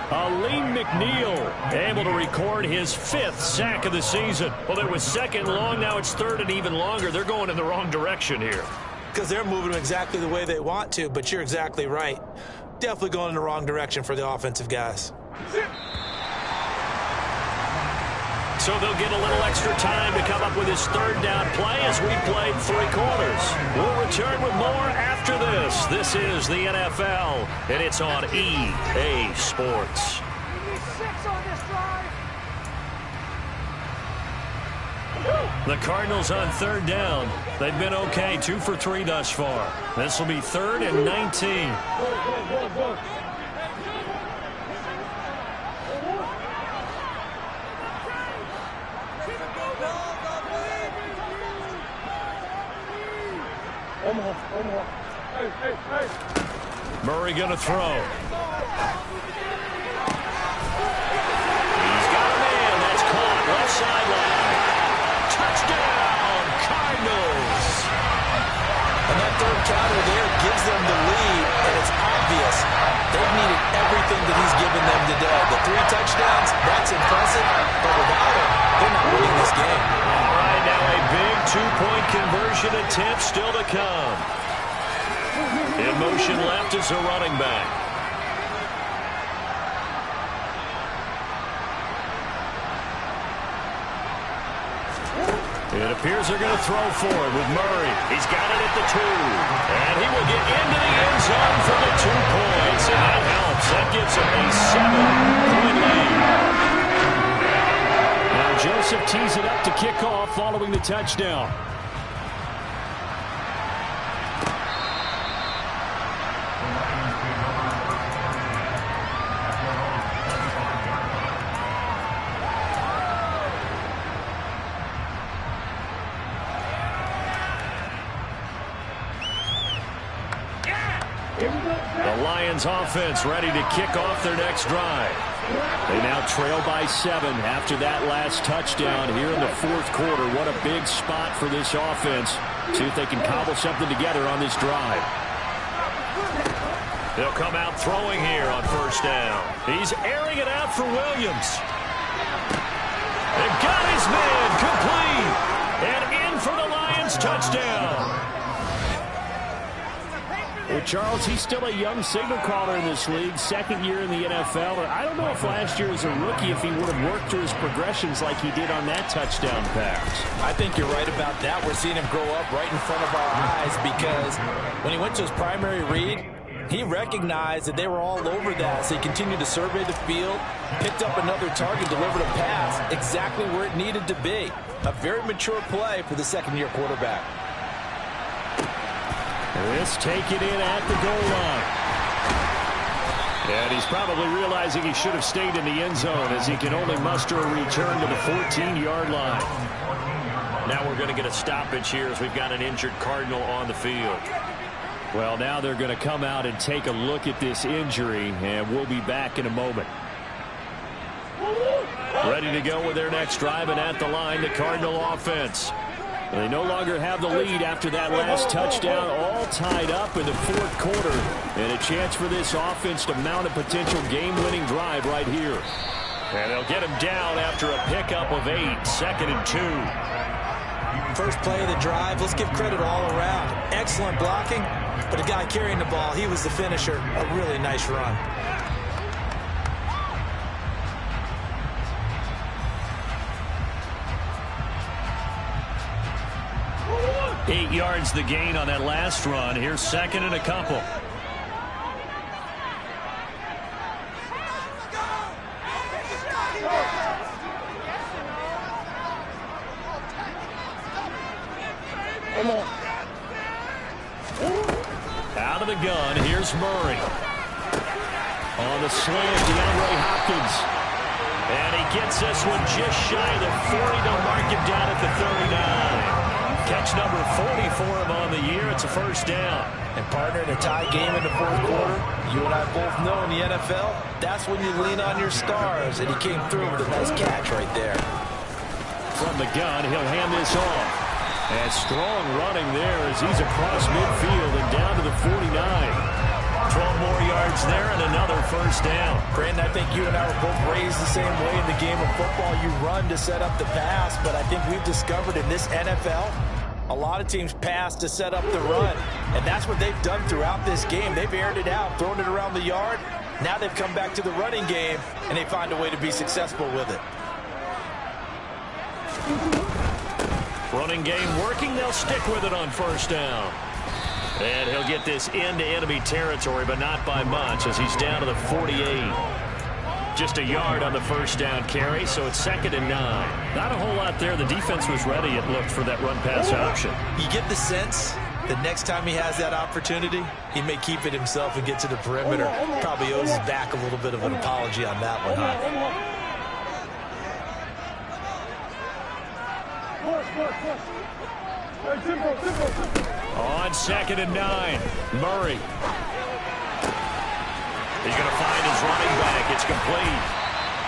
Aleem McNeil able to record his 5th sack of the season. Well, it was 2nd long. Now it's 3rd and even longer. They're going in the wrong direction here. Because they're moving exactly the way they want to, but you're exactly right. Definitely going in the wrong direction for the offensive guys. So they'll get a little extra time to come up with his 3rd down play as we played 3 quarters. We'll return with more after this. This is the NFL, and it's on EA Sports. The Cardinals on 3rd down. They've been okay, 2 for 3 thus far. This will be 3rd and 19. Murray going to throw. He's got a man. That's caught. Left sideline. Touchdown, Cardinals. And that 3rd counter there gives them the lead, and it's obvious they've needed everything that he's given them today. The 3 touchdowns, that's impressive, but without him, they're not winning this game. All right, now a big 2-point conversion attempt still to come. In motion left is a running back. It appears they're going to throw for it with Murray. He's got it at the 2. And he will get into the end zone for the 2 points. And that helps. That gives him a 7-point lead. Now Joseph tees it up to kick off following the touchdown. The Lions offense ready to kick off their next drive. They now trail by 7 after that last touchdown here in the 4th quarter. What a big spot for this offense. See if they can cobble something together on this drive. They'll come out throwing here on 1st down. He's airing it out for Williams. They've got his man complete. And in for the Lions touchdown. Well, Charles, he's still a young signal caller in this league, 2nd year in the NFL. I don't know if last year as a rookie if he would have worked through his progressions like he did on that touchdown pass. I think you're right about that. We're seeing him grow up right in front of our eyes because when he went to his primary read, he recognized that they were all over that, so he continued to survey the field, picked up another target, delivered a pass exactly where it needed to be. A very mature play for the 2nd-year quarterback. This taken in at the goal line. And he's probably realizing he should have stayed in the end zone as he can only muster a return to the 14-yard line. Now we're going to get a stoppage here as we've got an injured Cardinal on the field. Well, now they're going to come out and take a look at this injury, and we'll be back in a moment. Ready to go with their next drive, and at the line, the Cardinal offense. They no longer have the lead after that last touchdown, all tied up in the 4th quarter. And a chance for this offense to mount a potential game-winning drive right here. And they'll get him down after a pickup of 8, 2nd and 2. First play of the drive, let's give credit all around. Excellent blocking, but the guy carrying the ball, he was the finisher. A really nice run. 8 yards the gain on that last run. Here's 2nd and a couple. Out of the gun, here's Murray. On the slant, DeAndre Hopkins. And he gets this one just shy of the 40. They'll mark him down at the 39. Catch number 40 for him on the year. It's a first down. And partner, in a tie game in the fourth quarter, you and I both know in the NFL, that's when you lean on your stars. And he came through with a nice catch right there. From the gun, he'll hand this off. And strong running there as he's across midfield and down to the 49. 12 more yards there and another first down. Brandon, I think you and I were both raised the same way in the game of football. You run to set up the pass, but I think we've discovered in this NFL, a lot of teams pass to set up the run. And that's what they've done throughout this game. They've aired it out, thrown it around the yard. Now they've come back to the running game, and they find a way to be successful with it. Running game working. They'll stick with it on first down. And he'll get this into enemy territory, but not by much as he's down to the 48. Just a yard on the first down carry, so it's 2nd and 9. Not a whole lot there. The defense was ready, it looked, for that run-pass option. You get the sense that next time he has that opportunity, he may keep it himself and get to the perimeter. Probably owes his back a little bit of an apology on that one, huh? On 2nd and 9, Murray. He's going to find his running back. It's complete.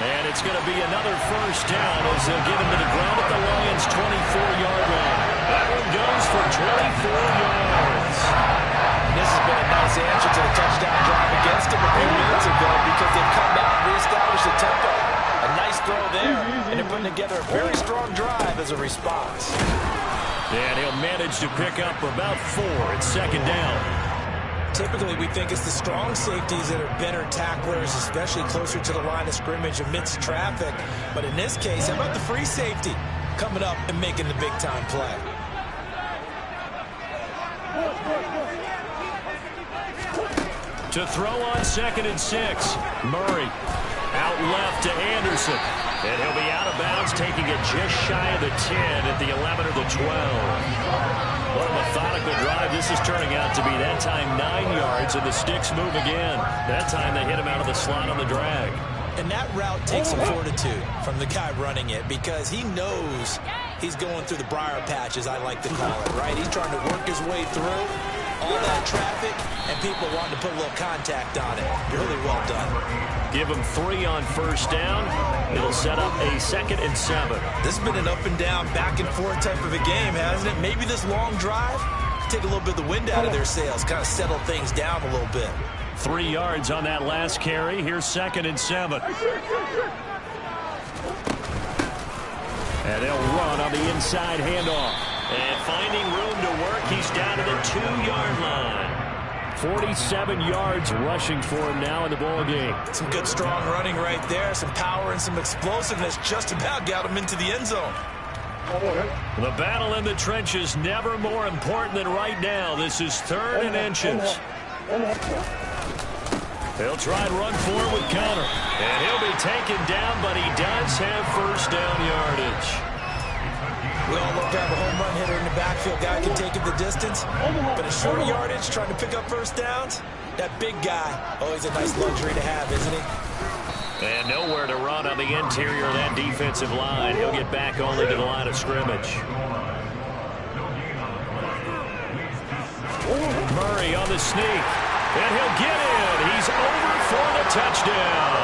And it's going to be another first down as they'll get him to the ground at the Lions' 24-yard line. That one goes for 24 yards. And this has been a nice answer to the touchdown drive against him a few minutes ago because they've come back and reestablished the tempo. A nice throw there, and they're putting together a very strong drive as a response. And he'll manage to pick up about 4. It's 2nd down. Typically, we think it's the strong safeties that are better tacklers, especially closer to the line of scrimmage amidst traffic. But in this case, how about the free safety coming up and making the big-time play? To throw on 2nd and 6, Murray out left to Anderson. And he'll be out of bounds, taking it just shy of the 10 at the 11 or the 12. What a methodical drive this is turning out to be. That time 9 yards, and the sticks move again. That time they hit him out of the slot on the drag. And that route takes some fortitude from the guy running it because he knows he's going through the briar patch, as I like to call it, right? He's trying to work his way through all that traffic and people wanting to put a little contact on it. Really well done. Give him 3 on first down. It'll set up a 2nd and 7. This has been an up and down, back and forth type of a game, hasn't it? Maybe this long drive take a little bit of the wind out of their sails, kind of settle things down a little bit. 3 yards on that last carry. Here's 2nd and 7. And they'll run on the inside handoff. And finding room to work, he's down to the 2-yard line. 47 yards rushing for him now in the ball game. Some good strong running right there, some power and some explosiveness just about got him into the end zone. The battle in the trenches never more important than right now. This is 3rd and inches. They'll try and run forward with Connor. And he'll be taken down, but he does have first down yardage. We all love to have a home run hitter in the backfield. Guy can take it the distance. But at short yardage, trying to pick up first downs, that big guy, always a nice luxury to have, isn't he? And nowhere to run on the interior of that defensive line. He'll get back only to the line of scrimmage. Murray on the sneak. And he'll get in. He's over for the touchdown.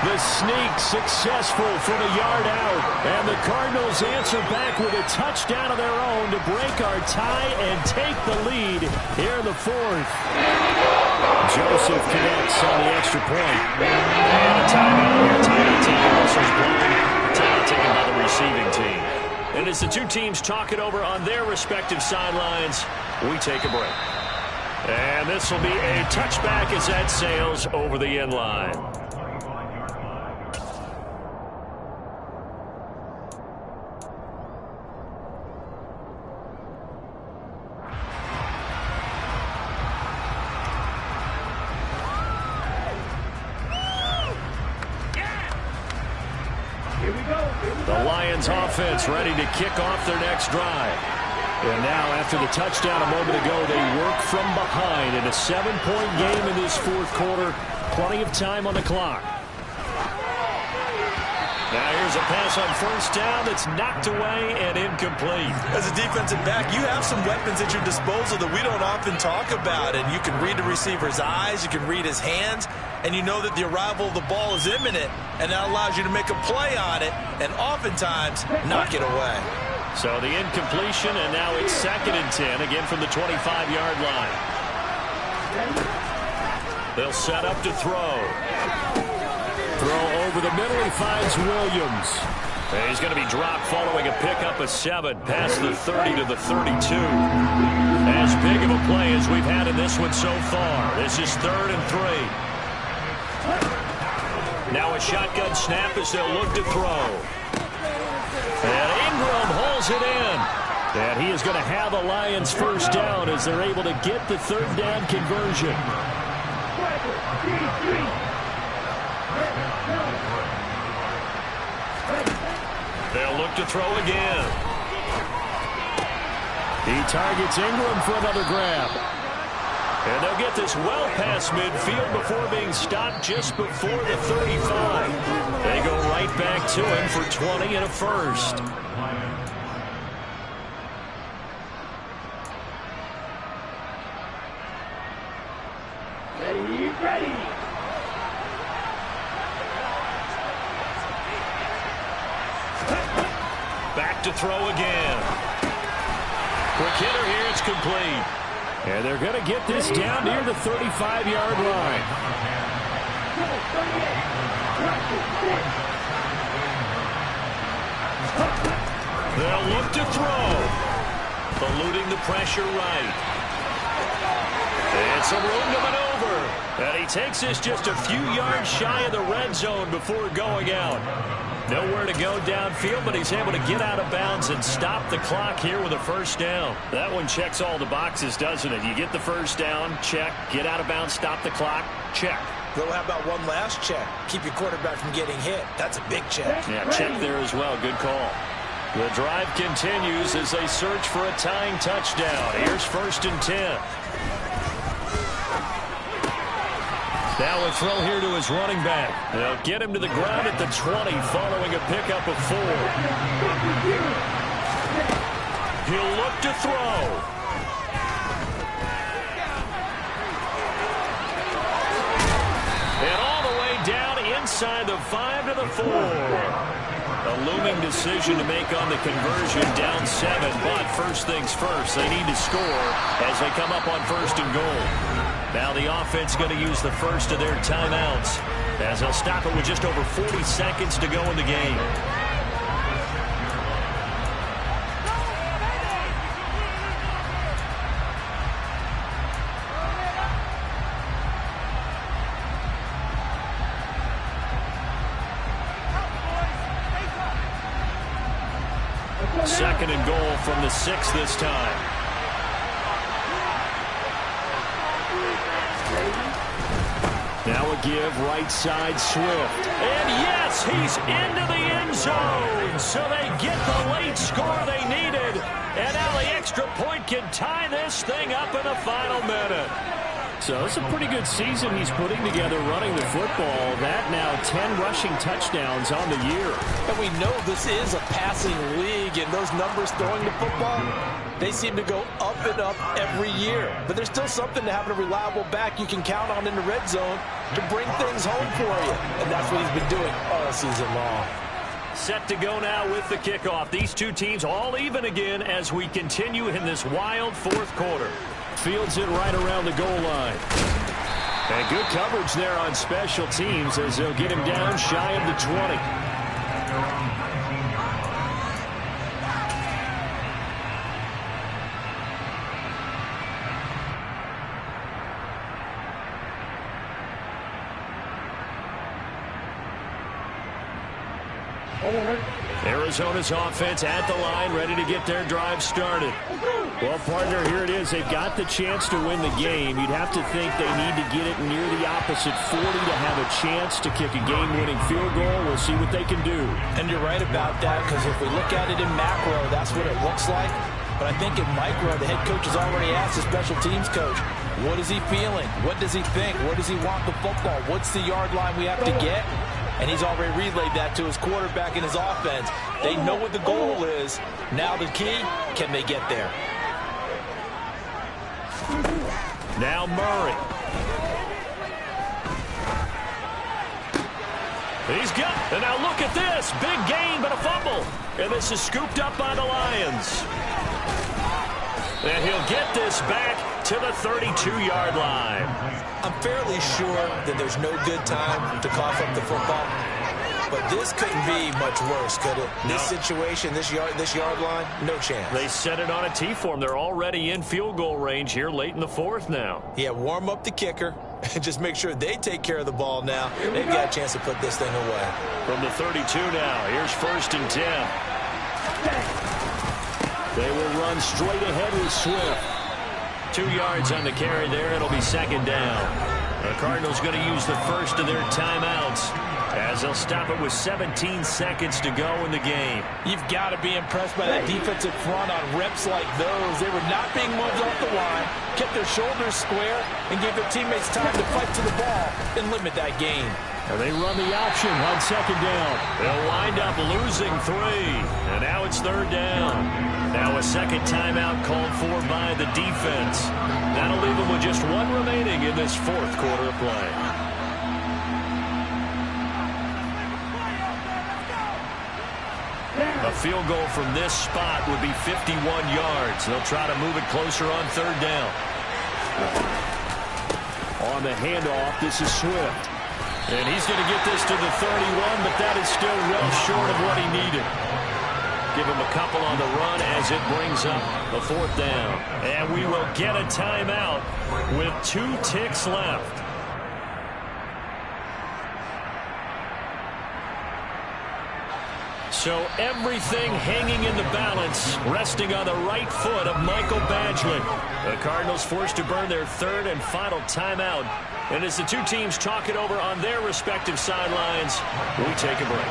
The sneak successful from a yard out. And the Cardinals answer back with a touchdown of their own to break our tie and take the lead here in the fourth. Joseph connects on the extra point. And a timeout. Timeout taken. Whistle's blown. Timeout taken by the receiving team. And as the two teams talk it over on their respective sidelines, we take a break. And this will be a touchback as that sails over the end line. The Lions offense ready to kick off their next drive. And now after the touchdown a moment ago, they work from behind in a 7-point game in this fourth quarter. Plenty of time on the clock. Now here's a pass on first down that's knocked away and incomplete. As a defensive back, you have some weapons at your disposal that we don't often talk about. And you can read the receiver's eyes, you can read his hands, and you know that the arrival of the ball is imminent. And that allows you to make a play on it and oftentimes knock it away. So the incompletion, and now it's 2nd and 10, again from the 25-yard line. They'll set up to throw. Throw over the middle, he finds Williams. And he's going to be dropped following a pickup of 7 past the 30 to the 32. As big of a play as we've had in this one so far. This is 3rd and 3. Now a shotgun snap as they'll look to throw. And Ingram hauls it in. And he is going to have a Lions first down as they're able to get the 3rd down conversion. They'll look to throw again. He targets Ingram for another grab. And they'll get this well past midfield before being stopped just before the 35. They go right back to him for 20 and a first. Ready. Back to throw again. Quick hitter here, it's complete. And they're going to get this down near the 35-yard line. They'll look to throw. Eluding the pressure right. And some room to maneuver. And he takes this just a few yards shy of the red zone before going out. Nowhere to go downfield, but he's able to get out of bounds and stop the clock here with a first down. That one checks all the boxes, doesn't it? You get the first down, check. Get out of bounds, stop the clock, check. Well, how about one last check? Keep your quarterback from getting hit. That's a big check. Yeah, check there as well. Good call. The drive continues as they search for a tying touchdown. Here's 1st and 10. Now a throw here to his running back. They'll get him to the ground at the 20 following a pickup of 4. He'll look to throw. And all the way down inside the 5 to the 4. A looming decision to make on the conversion, down 7. But first things first, they need to score as they come up on 1st and goal. Now the offense going to use the first of their timeouts as they'll stop it with just over 40 seconds to go in the game. Second and goal from the 6 this time. Now a give, right side, Swift. And yes, he's into the end zone. So they get the late score they needed. And now the extra point can tie this thing up in the final minute. So it's a pretty good season he's putting together running the football. That now 10 rushing touchdowns on the year. And we know this is a passing league, and those numbers throwing the football, They seem to go up and up every year. But there's still something to having a reliable back you can count on in the red zone to bring things home for you. And that's what he's been doing all season long. Set to go now with the kickoff. These two teams all even again as we continue in this wild fourth quarter. Fields it right around the goal line. And good coverage there on special teams as they'll get him down shy of the 20. Arizona's offense at the line, ready to get their drive started. Well, partner, here it is. They've got the chance to win the game. You'd have to think they need to get it near the opposite 40 to have a chance to kick a game-winning field goal. We'll see what they can do. And you're right about that, because if we look at it in macro, that's what it looks like. But I think in micro, the head coach has already asked the special teams coach, what is he feeling? What does he think? Where does he want the football? What's the yard line we have to get? And he's already relayed that to his quarterback and his offense. They know what the goal is. Now the key, can they get there? Now Murray. He's got, and now look at this. Big gain, but a fumble. And this is scooped up by the Lions. And he'll get this back to the 32-yard line. I'm fairly sure that there's no good time to cough up the football. But this couldn't be much worse, could it? No. This situation, this yard line, no chance. They set it on a T-form. They're already in field goal range here late in the fourth now. Yeah, warm up the kicker and just make sure they take care of the ball now. They've got a chance to put this thing away. From the 32 now, here's 1st and 10. They will run straight ahead with Swift. 2 yards on the carry there. It'll be 2nd down. The Cardinals going to use the first of their timeouts as they'll stop it with 17 seconds to go in the game. You've got to be impressed by that defensive front on reps like those. They were not being moved off the line, kept their shoulders square, and gave their teammates time to fight to the ball and limit that gain. And they run the option on 2nd down. They'll wind up losing 3, and now it's 3rd down. Now a second timeout called for by the defense. That'll leave them with just 1 remaining in this fourth quarter of play. A field goal from this spot would be 51 yards. They'll try to move it closer on 3rd down. On the handoff, this is Swift. And he's going to get this to the 31, but that is still well short of what he needed. Give him a couple on the run as it brings up the 4th down. And we will get a timeout with 2 ticks left. So everything hanging in the balance, resting on the right foot of Michael Badgley. The Cardinals forced to burn their 3rd and final timeout. And as the two teams talk it over on their respective sidelines, we take a break.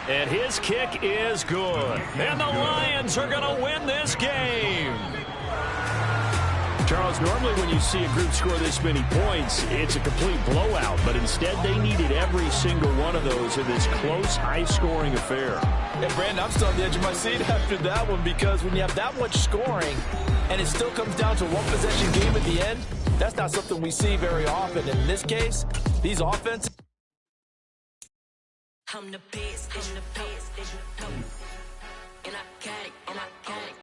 And his kick is good. And the Lions are going to win this game. Charles, normally when you see a group score this many points, it's a complete blowout. But instead, they needed every single one of those in this close, high-scoring affair. Yeah, Brandon, I'm still on the edge of my seat after that one, because when you have that much scoring and it still comes down to one possession game at the end, that's not something we see very often. In this case, these offenses... I'm the best, and I got it, and I got it.